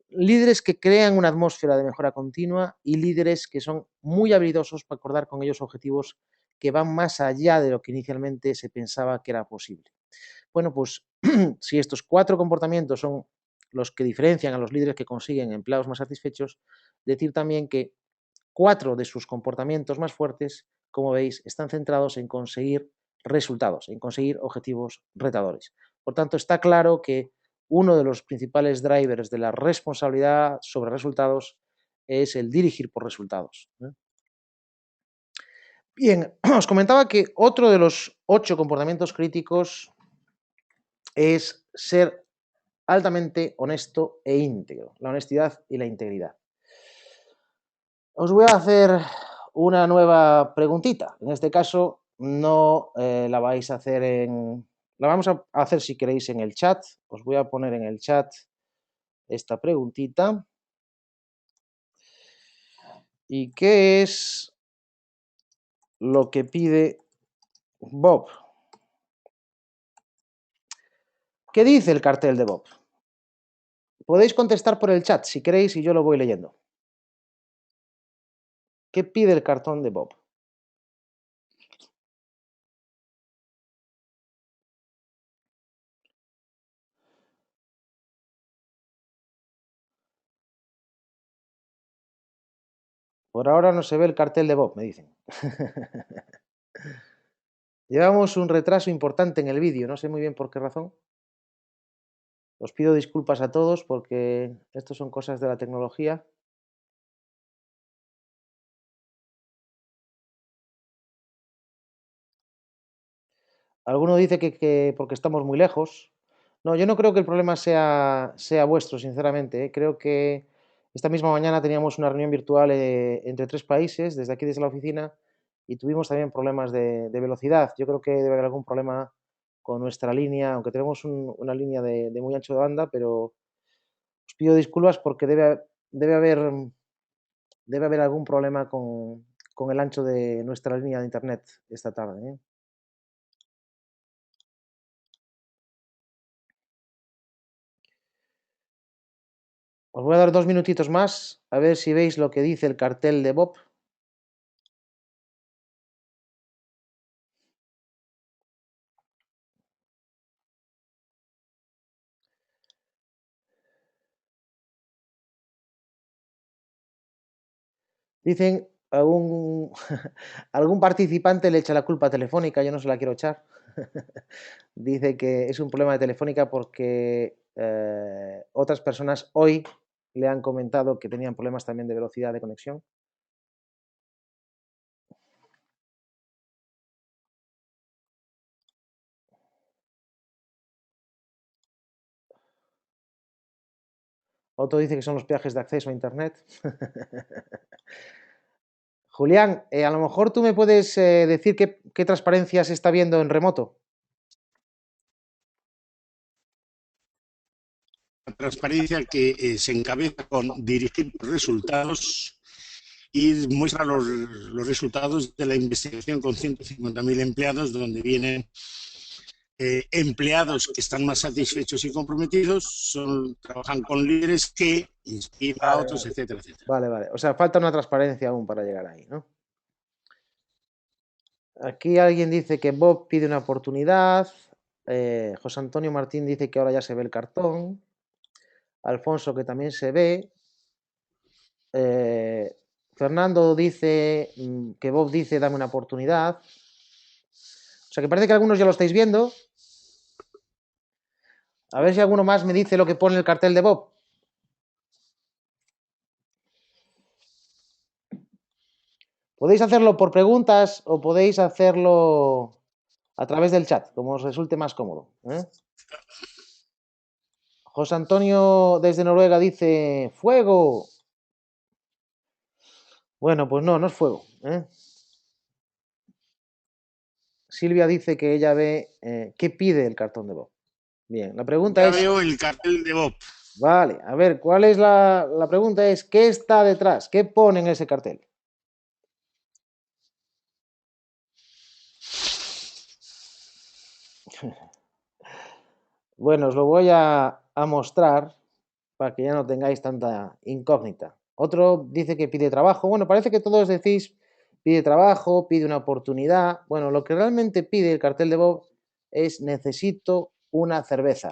S1: líderes que crean una atmósfera de mejora continua y líderes que son muy habilidosos para acordar con ellos objetivos que van más allá de lo que inicialmente se pensaba que era posible. Bueno, pues si estos 4 comportamientos son los que diferencian a los líderes que consiguen empleados más satisfechos, decir también que 4 de sus comportamientos más fuertes, como veis, están centrados en conseguir resultados, en conseguir objetivos retadores. Por tanto, está claro que uno de los principales drivers de la responsabilidad sobre resultados es el dirigir por resultados, ¿eh? Bien, os comentaba que otro de los 8 comportamientos críticos es ser altamente honesto e íntegro, la honestidad y la integridad. Os voy a hacer una nueva preguntita. En este caso, no la vais a hacer en... La vamos a hacer, si queréis, en el chat. Os voy a poner en el chat esta preguntita. ¿Y qué es lo que pide Bob? ¿Qué dice el cartel de Bob? Podéis contestar por el chat si queréis y yo lo voy leyendo. ¿Qué pide el cartón de Bob? Por ahora no se ve el cartel de Bob, me dicen. Llevamos un retraso importante en el vídeo, no sé muy bien por qué razón. Os pido disculpas a todos porque esto son cosas de la tecnología. Alguno dice que porque estamos muy lejos. No, yo no creo que el problema sea vuestro, sinceramente, ¿eh? Creo que esta misma mañana teníamos una reunión virtual entre 3 países, desde aquí, desde la oficina, y tuvimos también problemas de velocidad. Yo creo que debe haber algún problema con nuestra línea, aunque tenemos una línea de muy ancho de banda, pero os pido disculpas porque debe haber algún problema con el ancho de nuestra línea de internet esta tarde, ¿eh? Os voy a dar 2 minutitos más, a ver si veis lo que dice el cartel de Bob. Dicen, algún participante le echa la culpa a Telefónica, yo no se la quiero echar. Dice que es un problema de Telefónica porque otras personas hoy le han comentado que tenían problemas también de velocidad de conexión. Otro dice que son los peajes de acceso a Internet. Julián, a lo mejor tú me puedes decir qué transparencia se está viendo en remoto.
S4: La transparencia que se encabeza con dirigir resultados y muestra los resultados de la investigación con 150.000 empleados, donde vienen empleados que están más satisfechos y comprometidos, trabajan con líderes que inspiran a otros, etcétera, etcétera.
S1: Vale. O sea, falta una transparencia aún para llegar ahí, ¿no? Aquí alguien dice que Bob pide una oportunidad. José Antonio Martín dice que ahora ya se ve el cartón. Alfonso que también se ve. Fernando dice que Bob dice dame una oportunidad. O sea que parece que algunos ya lo estáis viendo. A ver si alguno más me dice lo que pone el cartel de Bob. Podéis hacerlo por preguntas o podéis hacerlo a través del chat, como os resulte más cómodo, ¿eh? José Antonio desde Noruega dice ¡fuego! Bueno, pues no es fuego, ¿eh? Silvia dice que ella ve qué pide el cartón de Bob. Bien, la pregunta
S4: Ya
S1: es...
S4: veo el cartel de Bob.
S1: Vale, a ver, ¿cuál es la pregunta? Es ¿qué está detrás? ¿Qué pone en ese cartel? Bueno, os lo voy a mostrar para que ya no tengáis tanta incógnita. Otro dice que pide trabajo. Bueno, parece que todos decís pide trabajo, pide una oportunidad. Bueno, lo que realmente pide el cartel de Bob es necesito una cerveza.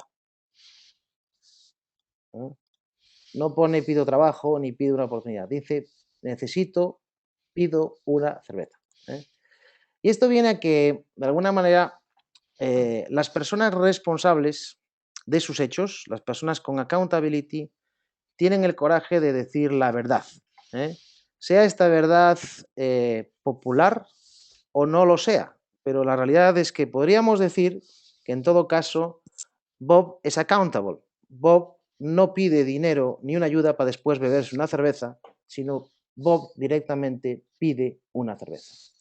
S1: ¿Eh? No pone pido trabajo ni pido una oportunidad. Dice pido una cerveza. ¿Eh? Y esto viene a que, de alguna manera, las personas responsables de sus hechos, las personas con accountability, tienen el coraje de decir la verdad. ¿Eh? Sea esta verdad popular o no lo sea, pero la realidad es que podríamos decir que en todo caso Bob es accountable. Bob no pide dinero ni una ayuda para después beberse una cerveza, sino Bob directamente pide una cerveza.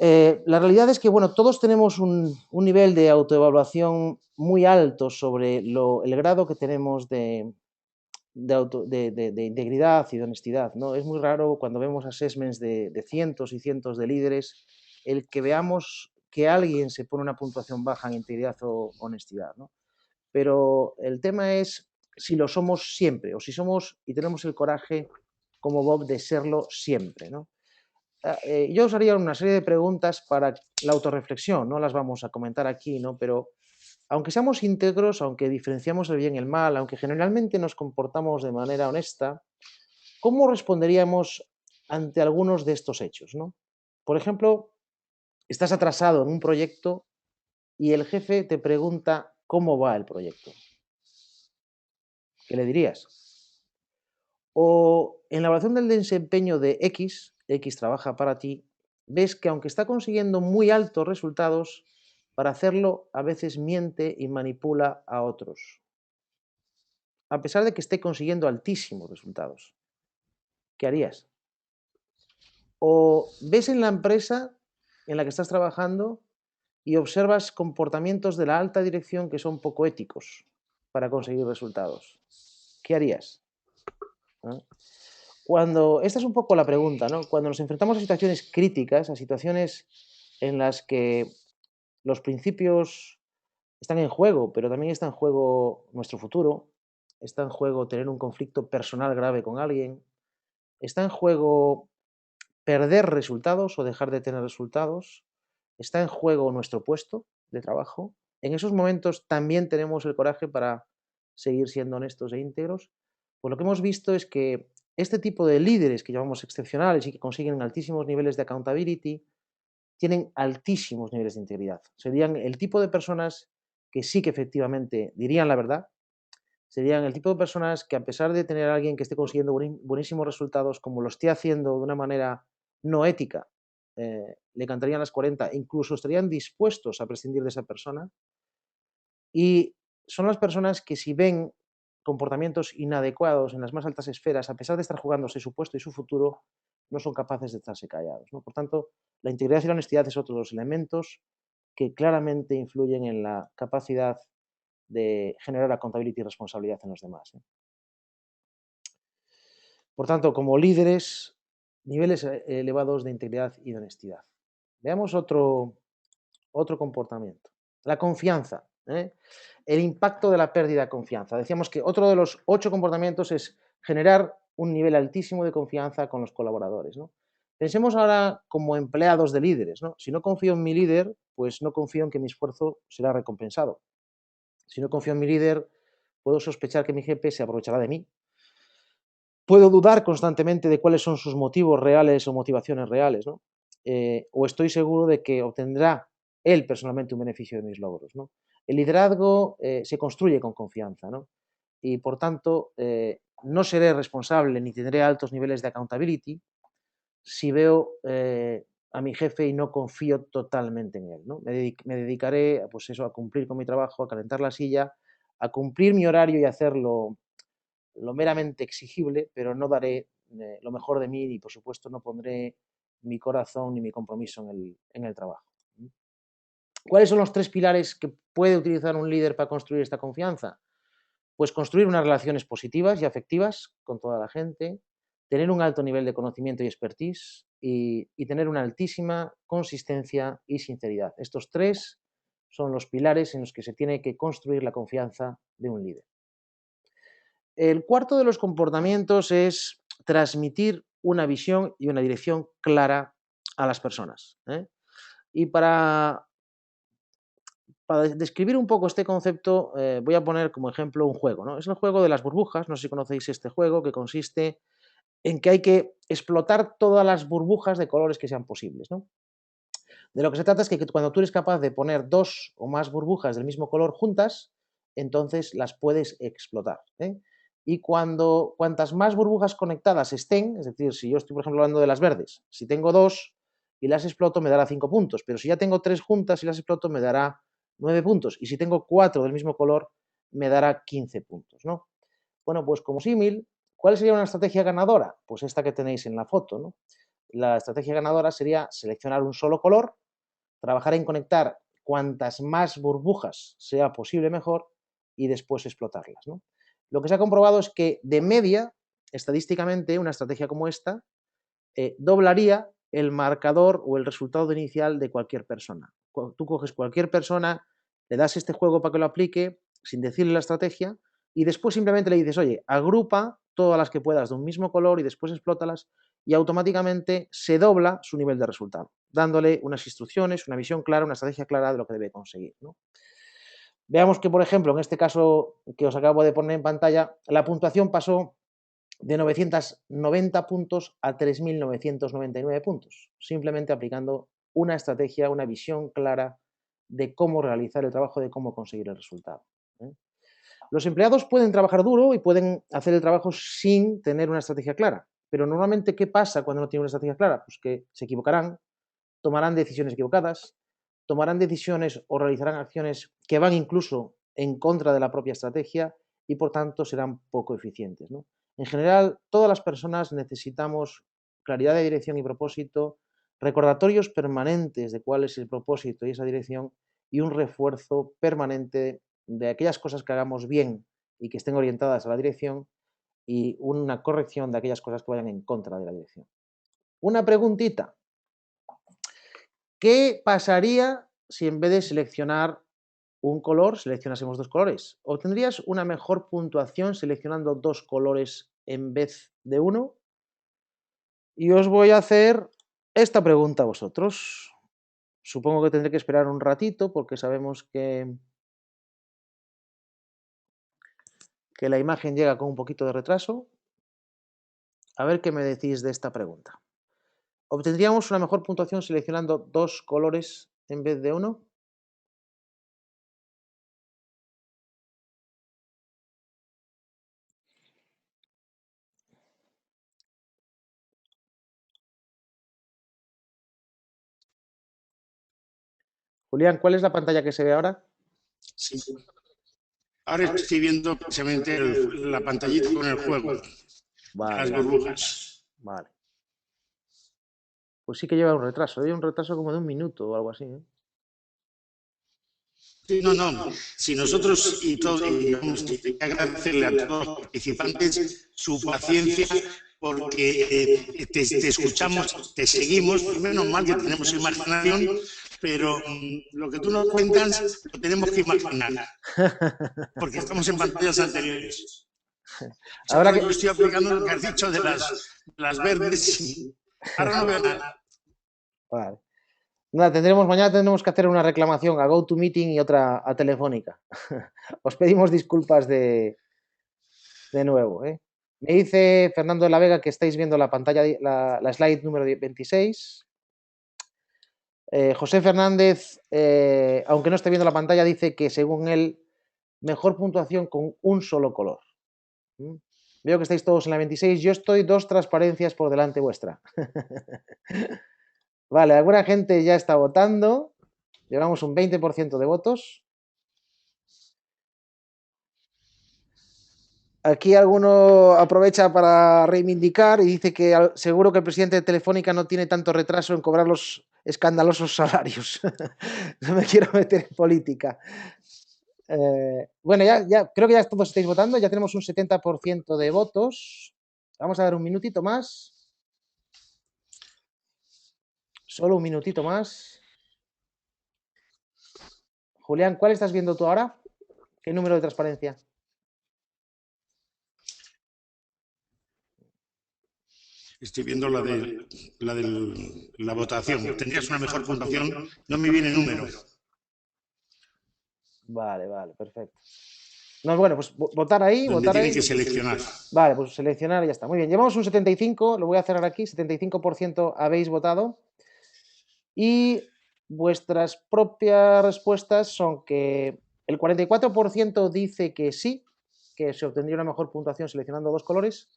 S1: La realidad es que, bueno, todos tenemos un nivel de autoevaluación muy alto sobre el grado que tenemos de integridad y de honestidad, ¿no? Es muy raro cuando vemos assessments de cientos y cientos de líderes el que veamos que alguien se pone una puntuación baja en integridad o honestidad, ¿no? Pero el tema es si lo somos siempre o si somos y tenemos el coraje como Bob de serlo siempre, ¿no? Yo os haría una serie de preguntas para la autorreflexión, no las vamos a comentar aquí, ¿no? Pero aunque seamos íntegros, aunque diferenciamos el bien y el mal, aunque generalmente nos comportamos de manera honesta, ¿cómo responderíamos ante algunos de estos hechos, ¿no? Por ejemplo, estás atrasado en un proyecto y el jefe te pregunta cómo va el proyecto. ¿Qué le dirías? O en la evaluación del desempeño de X trabaja para ti, ves que aunque está consiguiendo muy altos resultados, para hacerlo a veces miente y manipula a otros, a pesar de que esté consiguiendo altísimos resultados. ¿Qué harías? O ves en la empresa en la que estás trabajando y observas comportamientos de la alta dirección que son poco éticos para conseguir resultados. ¿Qué harías? ¿No? Esta es un poco la pregunta, ¿no? Cuando nos enfrentamos a situaciones críticas, a situaciones en las que los principios están en juego, pero también está en juego nuestro futuro, está en juego tener un conflicto personal grave con alguien, está en juego perder resultados o dejar de tener resultados, está en juego nuestro puesto de trabajo. En esos momentos también tenemos el coraje para seguir siendo honestos e íntegros. Pues lo que hemos visto es que este tipo de líderes que llamamos excepcionales y que consiguen altísimos niveles de accountability, tienen altísimos niveles de integridad. Serían el tipo de personas que sí que efectivamente dirían la verdad, serían el tipo de personas que a pesar de tener a alguien que esté consiguiendo buenísimos resultados, como lo esté haciendo de una manera no ética, le cantarían las 40, incluso estarían dispuestos a prescindir de esa persona. Y son las personas que si ven comportamientos inadecuados en las más altas esferas, a pesar de estar jugándose su puesto y su futuro, no son capaces de estarse callados, ¿no? Por tanto, la integridad y la honestidad es otro de los elementos que claramente influyen en la capacidad de generar accountability y responsabilidad en los demás, ¿eh? Por tanto, como líderes, niveles elevados de integridad y de honestidad. Veamos otro comportamiento. La confianza, ¿eh? El impacto de la pérdida de confianza. Decíamos que otro de los 8 comportamientos es generar un nivel altísimo de confianza con los colaboradores, ¿no? Pensemos ahora como empleados de líderes, ¿no? Si no confío en mi líder, pues no confío en que mi esfuerzo será recompensado. Si no confío en mi líder, puedo sospechar que mi jefe se aprovechará de mí. Puedo dudar constantemente de cuáles son sus motivos reales o motivaciones reales, ¿no? O estoy seguro de que obtendrá él personalmente un beneficio de mis logros, ¿no? El liderazgo se construye con confianza, ¿no? Y por tanto, no seré responsable ni tendré altos niveles de accountability si veo a mi jefe y no confío totalmente en él, ¿no? Me dedicaré pues eso, a cumplir con mi trabajo, a calentar la silla, a cumplir mi horario y hacerlo lo meramente exigible, pero no daré lo mejor de mí y, por supuesto, no pondré mi corazón ni mi compromiso en el trabajo. ¿Cuáles son los 3 pilares que puede utilizar un líder para construir esta confianza? Pues construir unas relaciones positivas y afectivas con toda la gente, tener un alto nivel de conocimiento y expertise y tener una altísima consistencia y sinceridad. Estos 3 son los pilares en los que se tiene que construir la confianza de un líder. El cuarto de los comportamientos es transmitir una visión y una dirección clara a las personas, ¿eh? Y para describir un poco este concepto, voy a poner como ejemplo un juego, ¿no? Es el juego de las burbujas, no sé si conocéis este juego, que consiste en que hay que explotar todas las burbujas de colores que sean posibles, ¿no? De lo que se trata es que cuando tú eres capaz de poner 2 o más burbujas del mismo color juntas, entonces las puedes explotar, ¿eh? Y cuantas más burbujas conectadas estén, es decir, si yo estoy, por ejemplo, hablando de las verdes, si tengo 2 y las exploto me dará 5 puntos, pero si ya tengo 3 juntas y las exploto me dará 9 puntos, y si tengo 4 del mismo color me dará 15 puntos, ¿no? Bueno, pues como símil, ¿cuál sería una estrategia ganadora? Pues esta que tenéis en la foto, ¿no? la estrategia ganadora sería seleccionar un solo color, trabajar en conectar cuantas más burbujas sea posible mejor y después explotarlas, ¿no? Lo que se ha comprobado es que de media, estadísticamente, una estrategia como esta doblaría el marcador o el resultado inicial de cualquier persona. Tú coges cualquier persona, le das este juego para que lo aplique sin decirle la estrategia y después simplemente le dices, oye, agrupa todas las que puedas de un mismo color y después explótalas y automáticamente se dobla su nivel de resultado, dándole unas instrucciones, una visión clara, una estrategia clara de lo que debe conseguir, ¿no? Veamos que, por ejemplo, en este caso que os acabo de poner en pantalla, la puntuación pasó de 990 puntos a 3.999 puntos, simplemente aplicando una estrategia, una visión clara de cómo realizar el trabajo, de cómo conseguir el resultado. Los empleados pueden trabajar duro y pueden hacer el trabajo sin tener una estrategia clara, pero normalmente, ¿qué pasa cuando no tienen una estrategia clara? Pues que se equivocarán, tomarán decisiones equivocadas, tomarán decisiones o realizarán acciones que van incluso en contra de la propia estrategia y por tanto serán poco eficientes, ¿no? En general, todas las personas necesitamos claridad de dirección y propósito, recordatorios permanentes de cuál es el propósito y esa dirección y un refuerzo permanente de aquellas cosas que hagamos bien y que estén orientadas a la dirección y una corrección de aquellas cosas que vayan en contra de la dirección. Una preguntita. ¿Qué pasaría si en vez de seleccionar un color, seleccionásemos dos colores? ¿Obtendrías una mejor puntuación seleccionando dos colores en vez de uno? Y os voy a hacer esta pregunta a vosotros. Supongo que tendré que esperar un ratito porque sabemos que la imagen llega con un poquito de retraso. A ver qué me decís de esta pregunta. ¿Obtendríamos una mejor puntuación seleccionando dos colores en vez de uno? Julián, ¿cuál es la pantalla que se ve ahora?
S4: Sí. Ahora estoy viendo precisamente la pantallita con el juego,
S1: Vale,
S4: las burbujas.
S1: vale. Pues sí que lleva un retraso. Hay un retraso como de un minuto o algo así, ¿eh?
S4: Sí, no, no. Si nosotros y todos, y vamos, hay que agradecerle a todos los participantes su paciencia porque te escuchamos, te seguimos, menos mal que tenemos imaginación, pero lo que tú nos cuentas lo tenemos que imaginar, porque estamos en pantallas anteriores.
S1: Ahora
S4: Yo estoy aplicando lo que has dicho de las verdes y ahora no veo nada.
S1: Vale. Nada, mañana tendremos que hacer una reclamación a GoToMeeting y otra a Telefónica. Os pedimos disculpas de nuevo, ¿eh? Me dice Fernando de la Vega que estáis viendo la pantalla, la slide número 26. José Fernández, aunque no esté viendo la pantalla, dice que según él, mejor puntuación con un solo color. Veo que estáis todos en la 26. Yo estoy 2 transparencias por delante vuestra. Vale, alguna gente ya está votando. Llevamos un 20% de votos. Aquí alguno aprovecha para reivindicar y dice que seguro que el presidente de Telefónica no tiene tanto retraso en cobrar los escandalosos salarios. No me quiero meter en política. Bueno, ya creo que ya todos estáis votando. Ya tenemos un 70% de votos. Vamos a dar un minutito más. Solo un minutito más. Julián, ¿cuál estás viendo tú ahora? ¿Qué número de transparencia?
S4: Estoy viendo la votación. Tendrías una mejor puntuación, no me viene número.
S1: Vale, perfecto. No, bueno, pues votar ahí.
S4: Donde
S1: votar
S4: tiene
S1: ahí.
S4: que seleccionar.
S1: Vale, pues seleccionar y ya está. Muy bien, llevamos un 75, lo voy a cerrar aquí, 75% habéis votado. Y vuestras propias respuestas son que el 44% dice que sí, que se obtendría una mejor puntuación seleccionando dos colores,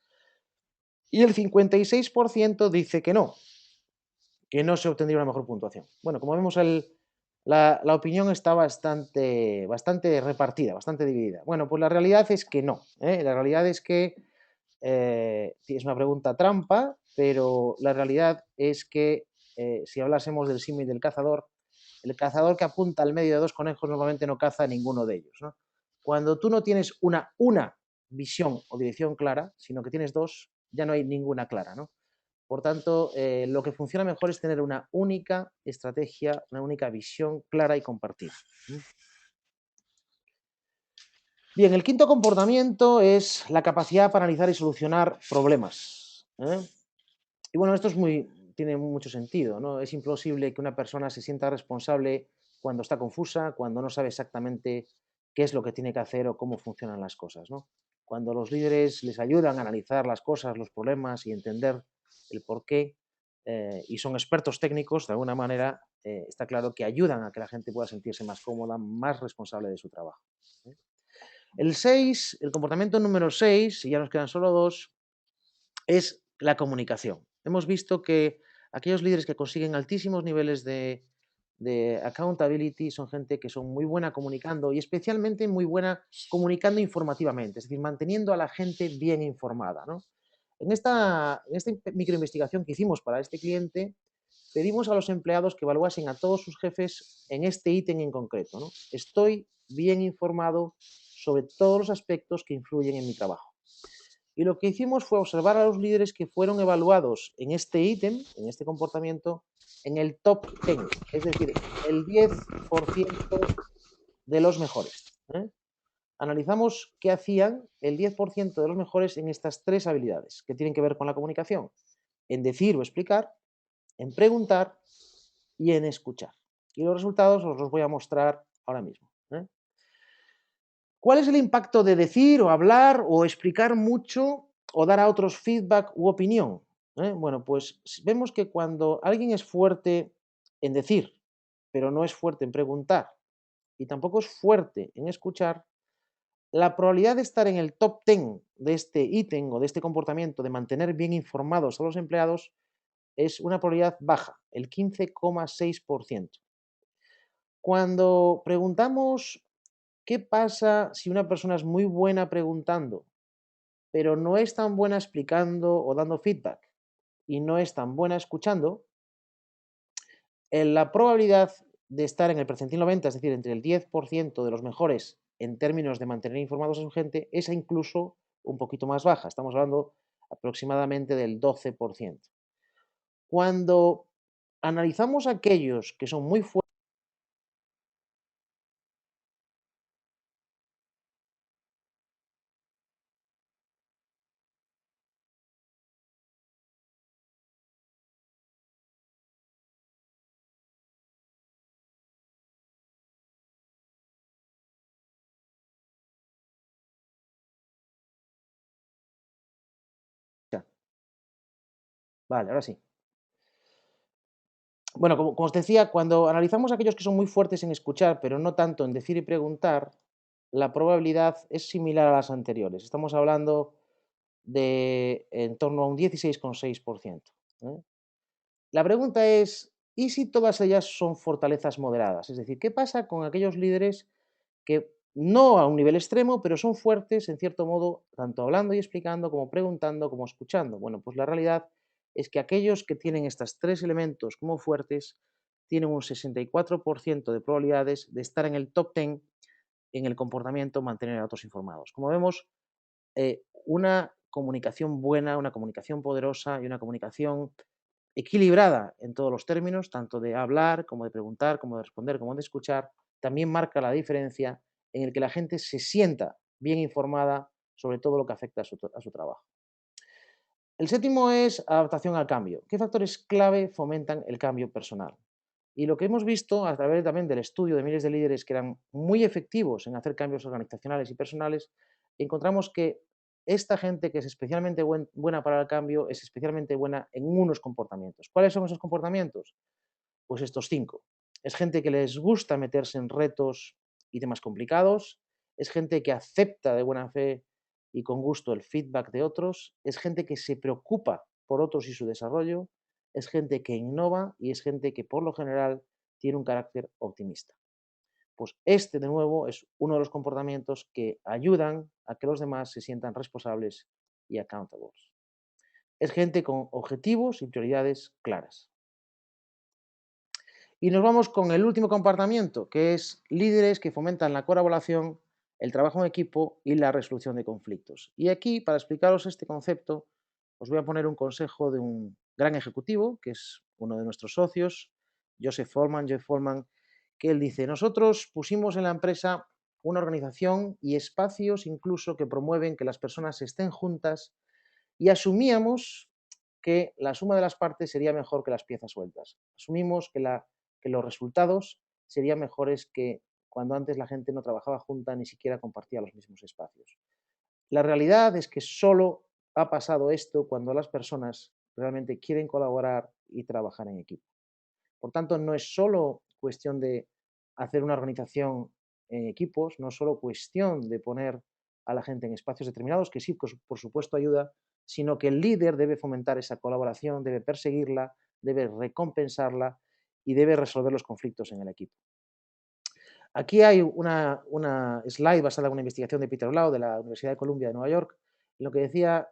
S1: y el 56% dice que no se obtendría una mejor puntuación. Bueno, como vemos, la opinión está bastante repartida, bastante dividida. Bueno, pues la realidad es que no, ¿eh? La realidad es que es una pregunta trampa pero la realidad es que si hablásemos del símil del cazador, el cazador que apunta al medio de dos conejos normalmente no caza a ninguno de ellos, ¿no? Cuando tú no tienes una visión o dirección clara, sino que tienes dos, ya no hay ninguna clara, ¿no? Por tanto, lo que funciona mejor es tener una única estrategia, una única visión clara y compartida. Bien, el quinto comportamiento es la capacidad para analizar y solucionar problemas. Y bueno, esto tiene mucho sentido, ¿no? Es imposible que una persona se sienta responsable cuando está confusa, cuando no sabe exactamente qué es lo que tiene que hacer o cómo funcionan las cosas, ¿no? Cuando los líderes les ayudan a analizar las cosas, los problemas y entender el porqué, y son expertos técnicos, de alguna manera, está claro que ayudan a que la gente pueda sentirse más cómoda, más responsable de su trabajo. El comportamiento número 6, y ya nos quedan solo dos, es la comunicación. Hemos visto que aquellos líderes que consiguen altísimos niveles de accountability son gente que son muy buena comunicando y especialmente muy buena comunicando informativamente, es decir, manteniendo a la gente bien informada, ¿no? En esta microinvestigación que hicimos para este cliente, pedimos a los empleados que evaluasen a todos sus jefes en este ítem en concreto, ¿no? Estoy bien informado sobre todos los aspectos que influyen en mi trabajo. Y lo que hicimos fue observar a los líderes que fueron evaluados en este ítem, en este comportamiento, en el top 10, es decir, el 10% de los mejores. Analizamos qué hacían el 10% de los mejores en estas tres habilidades que tienen que ver con la comunicación, en decir o explicar, en preguntar y en escuchar. Y los resultados os los voy a mostrar ahora mismo. ¿Cuál es el impacto de decir o hablar o explicar mucho o dar a otros feedback u opinión? Bueno, pues vemos que cuando alguien es fuerte en decir, pero no es fuerte en preguntar y tampoco es fuerte en escuchar, la probabilidad de estar en el top 10 de este ítem o de este comportamiento, de mantener bien informados a los empleados, es una probabilidad baja, el 15,6%. Cuando preguntamos qué pasa si una persona es muy buena preguntando, pero no es tan buena explicando o dando feedback y no es tan buena escuchando, la probabilidad de estar en el percentil 90, es decir, entre el 10% de los mejores en términos de mantener informados a su gente, es incluso un poquito más baja. Estamos hablando aproximadamente del 12%. Cuando analizamos aquellos que son muy fuertes, vale, ahora sí. Bueno, como os decía, cuando analizamos aquellos que son muy fuertes en escuchar, pero no tanto en decir y preguntar, la probabilidad es similar a las anteriores. Estamos hablando de en torno a un 16,6%. La pregunta es, ¿y si todas ellas son fortalezas moderadas? Es decir, ¿qué pasa con aquellos líderes que no a un nivel extremo, pero son fuertes en cierto modo, tanto hablando y explicando, como preguntando, como escuchando? Bueno, pues la realidad es que aquellos que tienen estos tres elementos como fuertes tienen un 64% de probabilidades de estar en el top 10 en el comportamiento mantener a otros informados. Como vemos, una comunicación buena, una comunicación poderosa y una comunicación equilibrada en todos los términos, tanto de hablar, como de preguntar, como de responder, como de escuchar, también marca la diferencia en el que la gente se sienta bien informada sobre todo lo que afecta a su trabajo. El séptimo es adaptación al cambio. ¿Qué factores clave fomentan el cambio personal? Y lo que hemos visto a través también del estudio de miles de líderes que eran muy efectivos en hacer cambios organizacionales y personales, encontramos que esta gente que es especialmente buena para el cambio es especialmente buena en unos comportamientos. ¿Cuáles son esos comportamientos? Pues estos 5. Es gente que les gusta meterse en retos y temas complicados, es gente que acepta de buena fe y con gusto el feedback de otros, es gente que se preocupa por otros y su desarrollo, es gente que innova y es gente que por lo general tiene un carácter optimista. Pues este de nuevo es uno de los comportamientos que ayudan a que los demás se sientan responsables y accountables. Es gente con objetivos y prioridades claras. Y nos vamos con el último comportamiento, que es líderes que fomentan la colaboración, el trabajo en equipo y la resolución de conflictos. Y aquí, para explicaros este concepto, os voy a poner un consejo de un gran ejecutivo, que es uno de nuestros socios, Jeff Follman, que él dice: nosotros pusimos en la empresa una organización y espacios incluso que promueven que las personas estén juntas y asumíamos que la suma de las partes sería mejor que las piezas sueltas. Asumimos que los resultados serían mejores que cuando antes la gente no trabajaba junta ni siquiera compartía los mismos espacios. La realidad es que solo ha pasado esto cuando las personas realmente quieren colaborar y trabajar en equipo. Por tanto, no es solo cuestión de hacer una organización en equipos, no es solo cuestión de poner a la gente en espacios determinados, que sí, por supuesto ayuda, sino que el líder debe fomentar esa colaboración, debe perseguirla, debe recompensarla y debe resolver los conflictos en el equipo. Aquí hay una slide basada en una investigación de Peter Lau de la Universidad de Columbia de Nueva York, en lo que decía,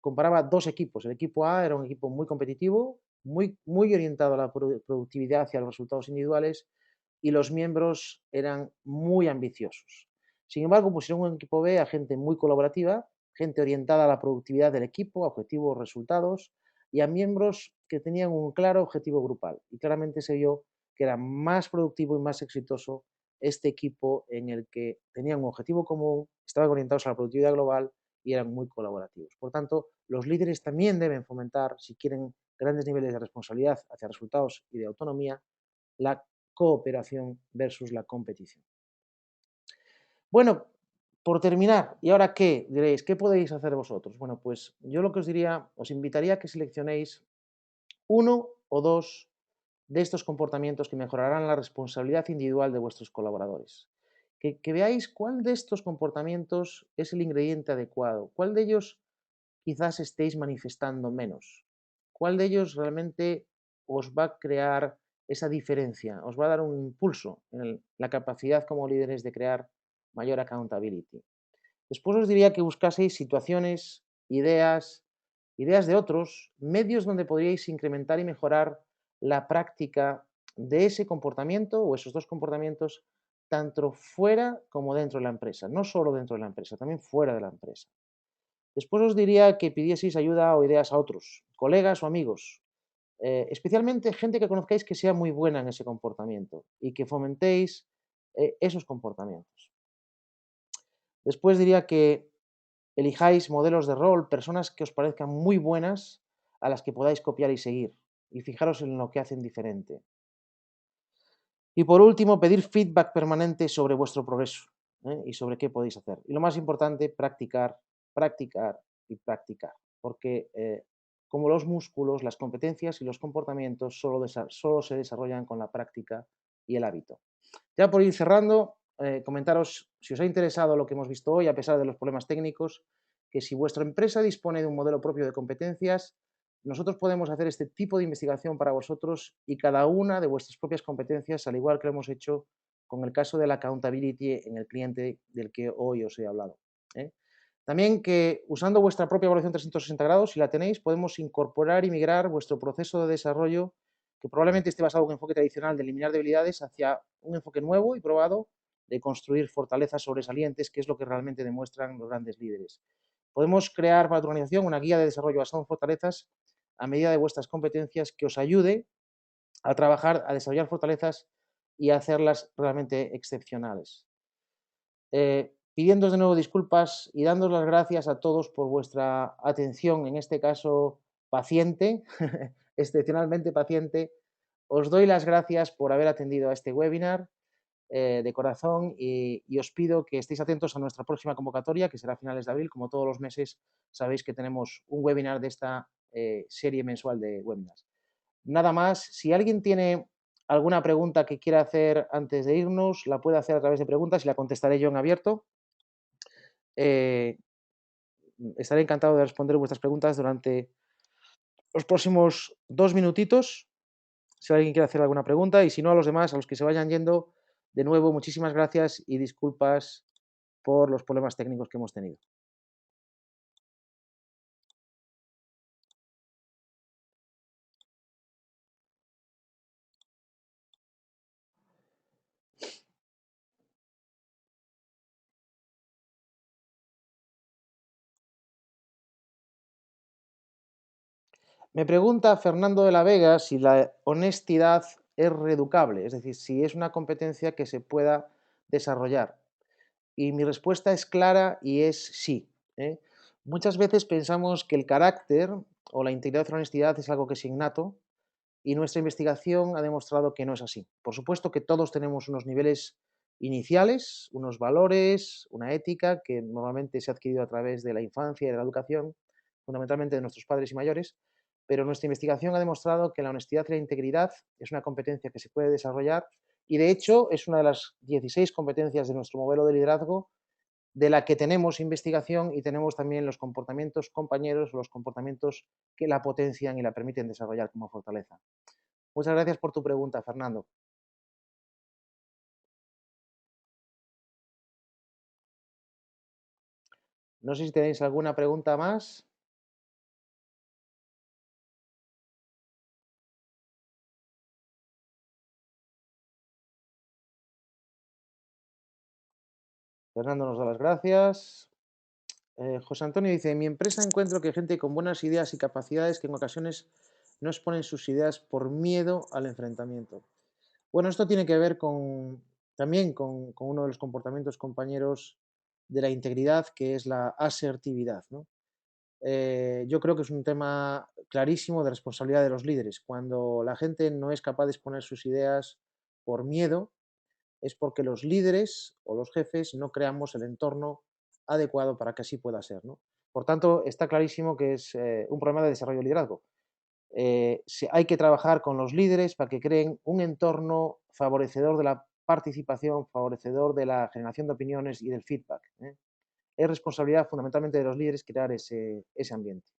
S1: comparaba dos equipos. El equipo A era un equipo muy competitivo, muy orientado a la productividad hacia los resultados individuales, y los miembros eran muy ambiciosos. Sin embargo, pusieron un equipo B a gente muy colaborativa, gente orientada a la productividad del equipo, a objetivos, resultados, y a miembros que tenían un claro objetivo grupal. Y claramente se vio que era más productivo y más exitoso este equipo en el que tenían un objetivo común, estaban orientados a la productividad global y eran muy colaborativos. Por tanto, los líderes también deben fomentar, si quieren grandes niveles de responsabilidad hacia resultados y de autonomía, la cooperación versus la competición. Bueno, por terminar, ¿y ahora qué? Diréis, ¿qué podéis hacer vosotros? Bueno, pues yo lo que os diría, os invitaría a que seleccionéis uno o dos de estos comportamientos que mejorarán la responsabilidad individual de vuestros colaboradores. Que veáis cuál de estos comportamientos es el ingrediente adecuado, cuál de ellos quizás estéis manifestando menos, cuál de ellos realmente os va a crear esa diferencia, os va a dar un impulso en la capacidad como líderes de crear mayor accountability. Después os diría que buscaseis situaciones, ideas de otros, medios donde podríais incrementar y mejorar la práctica de ese comportamiento o esos dos comportamientos, tanto fuera como dentro de la empresa. No solo dentro de la empresa, también fuera de la empresa. Después os diría que pidieseis ayuda o ideas a otros, colegas o amigos, especialmente gente que conozcáis que sea muy buena en ese comportamiento y que fomentéis esos comportamientos. Después diría que elijáis modelos de rol, personas que os parezcan muy buenas, a las que podáis copiar y seguir, y fijaros en lo que hacen diferente. Y por último, pedir feedback permanente sobre vuestro progreso y sobre qué podéis hacer. Y lo más importante, practicar, practicar y practicar, porque como los músculos, las competencias y los comportamientos solo se desarrollan con la práctica y el hábito. Ya por ir cerrando, comentaros, si os ha interesado lo que hemos visto hoy, a pesar de los problemas técnicos, que si vuestra empresa dispone de un modelo propio de competencias, nosotros podemos hacer este tipo de investigación para vosotros y cada una de vuestras propias competencias, al igual que lo hemos hecho con el caso de la accountability en el cliente del que hoy os he hablado. También que usando vuestra propia evaluación 360 grados, si la tenéis, podemos incorporar y migrar vuestro proceso de desarrollo, que probablemente esté basado en un enfoque tradicional de eliminar debilidades, hacia un enfoque nuevo y probado de construir fortalezas sobresalientes, que es lo que realmente demuestran los grandes líderes. Podemos crear para tu organización una guía de desarrollo basada en fortalezas a medida de vuestras competencias que os ayude a trabajar, a desarrollar fortalezas y a hacerlas realmente excepcionales. Pidiéndoos de nuevo disculpas y dándoos las gracias a todos por vuestra atención, en este caso paciente, excepcionalmente paciente. Os doy las gracias por haber atendido a este webinar de corazón y os pido que estéis atentos a nuestra próxima convocatoria, que será a finales de abril. Como todos los meses, sabéis que tenemos un webinar de esta serie mensual de webinars. Nada más, si alguien tiene alguna pregunta que quiera hacer antes de irnos, la puede hacer a través de preguntas y la contestaré yo en abierto. Estaré encantado de responder vuestras preguntas durante los próximos 2 minutitos, si alguien quiere hacer alguna pregunta, y si no, a los demás, a los que se vayan yendo, de nuevo, muchísimas gracias y disculpas por los problemas técnicos que hemos tenido. Me pregunta Fernando de la Vega si la honestidad es reeducable, es decir, si es una competencia que se pueda desarrollar. Y mi respuesta es clara y es sí. ¿eh? Muchas veces pensamos que el carácter o la integridad o la honestidad es algo que es innato y nuestra investigación ha demostrado que no es así. Por supuesto que todos tenemos unos niveles iniciales, unos valores, una ética que normalmente se ha adquirido a través de la infancia y de la educación, fundamentalmente de nuestros padres y mayores, pero nuestra investigación ha demostrado que la honestidad y la integridad es una competencia que se puede desarrollar y de hecho es una de las 16 competencias de nuestro modelo de liderazgo de la que tenemos investigación y tenemos también los comportamientos compañeros, los comportamientos que la potencian y la permiten desarrollar como fortaleza. Muchas gracias por tu pregunta, Fernando. No sé si tenéis alguna pregunta más. Fernando nos da las gracias. José Antonio dice, en mi empresa encuentro que hay gente con buenas ideas y capacidades que en ocasiones no exponen sus ideas por miedo al enfrentamiento. Bueno, esto tiene que ver también con uno de los comportamientos compañeros de la integridad, que es la asertividad, ¿no? Yo creo que es un tema clarísimo de responsabilidad de los líderes. Cuando la gente no es capaz de exponer sus ideas por miedo, es porque los líderes o los jefes no creamos el entorno adecuado para que así pueda ser, ¿no? Por tanto, está clarísimo que es un problema de desarrollo de liderazgo. Hay que trabajar con los líderes para que creen un entorno favorecedor de la participación, favorecedor de la generación de opiniones y del feedback. Es responsabilidad fundamentalmente de los líderes crear ese ambiente.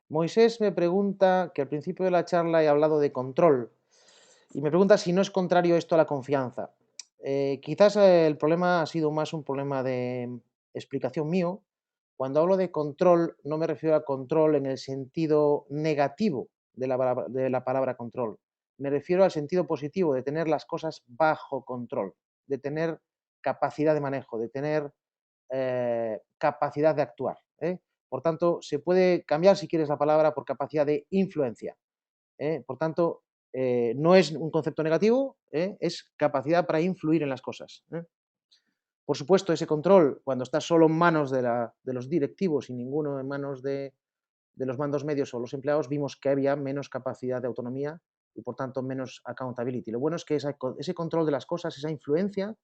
S1: Moisés me pregunta, que al principio de la charla he hablado de control, y me pregunta si no es contrario esto a la confianza. Quizás el problema ha sido más un problema de explicación mío. Cuando hablo de control, no me refiero a control en el sentido negativo de la palabra control. Me refiero al sentido positivo de tener las cosas bajo control, de tener capacidad de manejo, de tener capacidad de actuar. Por tanto, se puede cambiar, si quieres, la palabra por capacidad de influencia. Por tanto, no es un concepto negativo, es capacidad para influir en las cosas. Por supuesto, ese control, cuando está solo en manos de los directivos y ninguno en manos de los mandos medios o los empleados, vimos que había menos capacidad de autonomía y, por tanto, menos accountability. Lo bueno es que ese control de las cosas, esa influencia,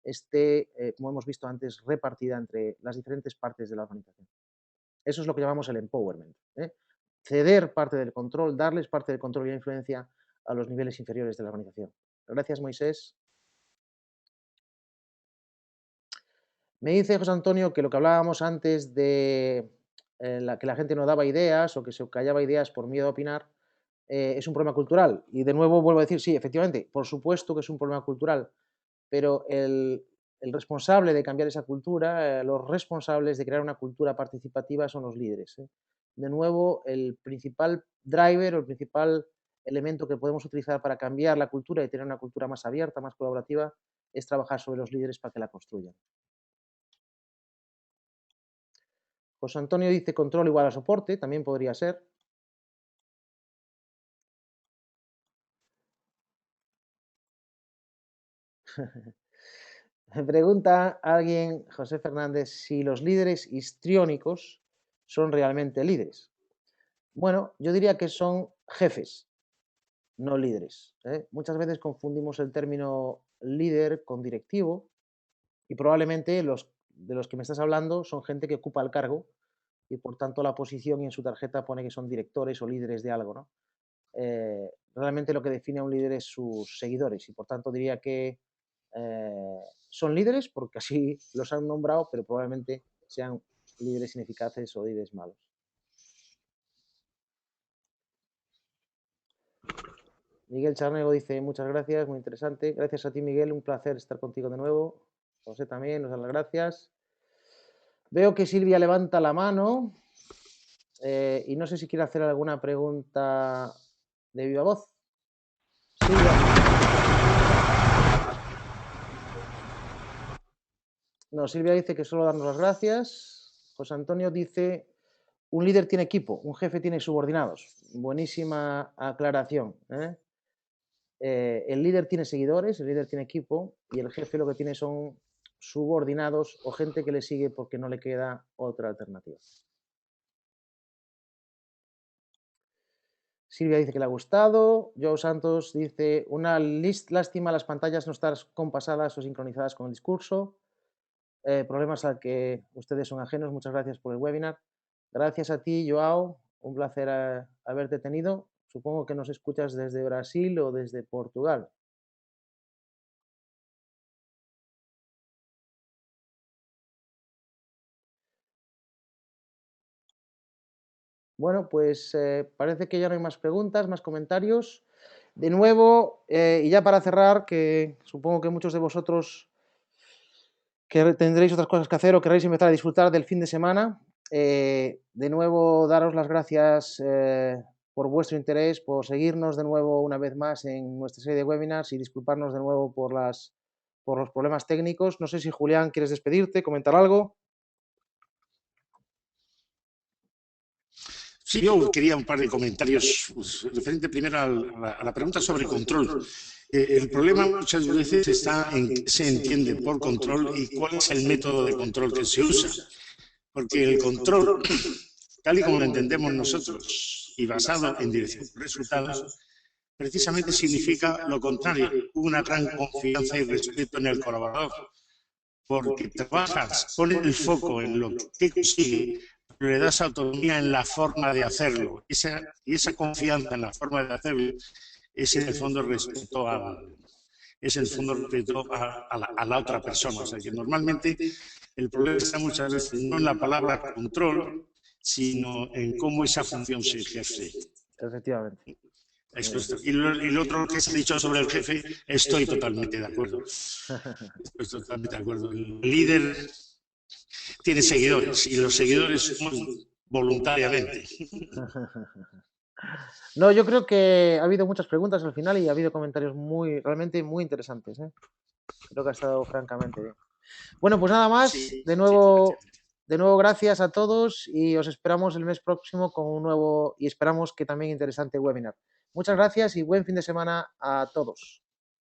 S1: esté, como hemos visto antes, repartida entre las diferentes partes de la organización. Eso es lo que llamamos el empowerment. Ceder parte del control, darles parte del control y la influencia a los niveles inferiores de la organización. Gracias, Moisés. Me dice José Antonio que lo que hablábamos antes de que la gente no daba ideas o que se callaba ideas por miedo a opinar, es un problema cultural. Y de nuevo vuelvo a decir, sí, efectivamente, por supuesto que es un problema cultural, pero el responsable de cambiar esa cultura, los responsables de crear una cultura participativa son los líderes. De nuevo, el principal driver o el principal elemento que podemos utilizar para cambiar la cultura y tener una cultura más abierta, más colaborativa, es trabajar sobre los líderes para que la construyan. José Antonio dice control igual a soporte, también podría ser. Me pregunta alguien, José Fernández, si los líderes histriónicos son realmente líderes. Bueno, yo diría que son jefes, no líderes. Muchas veces confundimos el término líder con directivo y probablemente de los que me estás hablando son gente que ocupa el cargo y por tanto la posición y en su tarjeta pone que son directores o líderes de algo, ¿no? Realmente lo que define a un líder es sus seguidores y por tanto diría que son líderes porque así los han nombrado, pero probablemente sean líderes ineficaces o líderes malos. Miguel Charnego dice muchas gracias, muy interesante. Gracias a ti, Miguel, un placer estar contigo de nuevo. José también, nos da las gracias. Veo que Silvia levanta la mano y no sé si quiere hacer alguna pregunta de viva voz. Silvia. No, Silvia dice que solo darnos las gracias. José Antonio dice, un líder tiene equipo, un jefe tiene subordinados. Buenísima aclaración. El líder tiene seguidores, el líder tiene equipo y el jefe lo que tiene son subordinados o gente que le sigue porque no le queda otra alternativa. Silvia dice que le ha gustado. Joe Santos dice, una lástima las pantallas no estar compasadas o sincronizadas con el discurso. Problemas a que ustedes son ajenos. Muchas gracias por el webinar. Gracias a ti, Joao. Un placer haberte tenido. Supongo que nos escuchas desde Brasil o desde Portugal. Bueno, pues parece que ya no hay más preguntas, más comentarios. De nuevo, y ya para cerrar, que supongo que muchos de vosotros que tendréis otras cosas que hacer o queréis empezar a disfrutar del fin de semana, de nuevo daros las gracias por vuestro interés, por seguirnos de nuevo una vez más en nuestra serie de webinars y disculparnos de nuevo por los problemas técnicos. No sé si Julián quieres despedirte, comentar algo.
S4: Sí, yo quería un par de comentarios referente primero a la pregunta sobre control. El problema muchas veces está en qué se entiende por control y cuál es el método de control que se usa. Porque el control, tal y como lo entendemos nosotros y basado en dirección de resultados, precisamente significa lo contrario, una gran confianza y respeto en el colaborador. Porque trabajas, pones el foco en lo que consigue, pero le das autonomía en la forma de hacerlo. Y esa confianza en la forma de hacerlo es en el fondo respeto a la otra persona. O sea que normalmente el problema está muchas veces no en la palabra control, sino en cómo esa función se ejerce.
S1: Efectivamente.
S4: Y lo otro que se ha dicho sobre el jefe, estoy totalmente de acuerdo. Estoy totalmente de acuerdo. El líder tiene seguidores y los seguidores somos voluntariamente.
S1: No, yo creo que ha habido muchas preguntas al final y ha habido comentarios realmente muy interesantes. Creo que ha estado francamente bien. Bueno, pues nada más.
S4: Sí,
S1: de nuevo gracias a todos y os esperamos el mes próximo con un nuevo y esperamos que también interesante webinar. Muchas gracias y buen fin de semana a todos.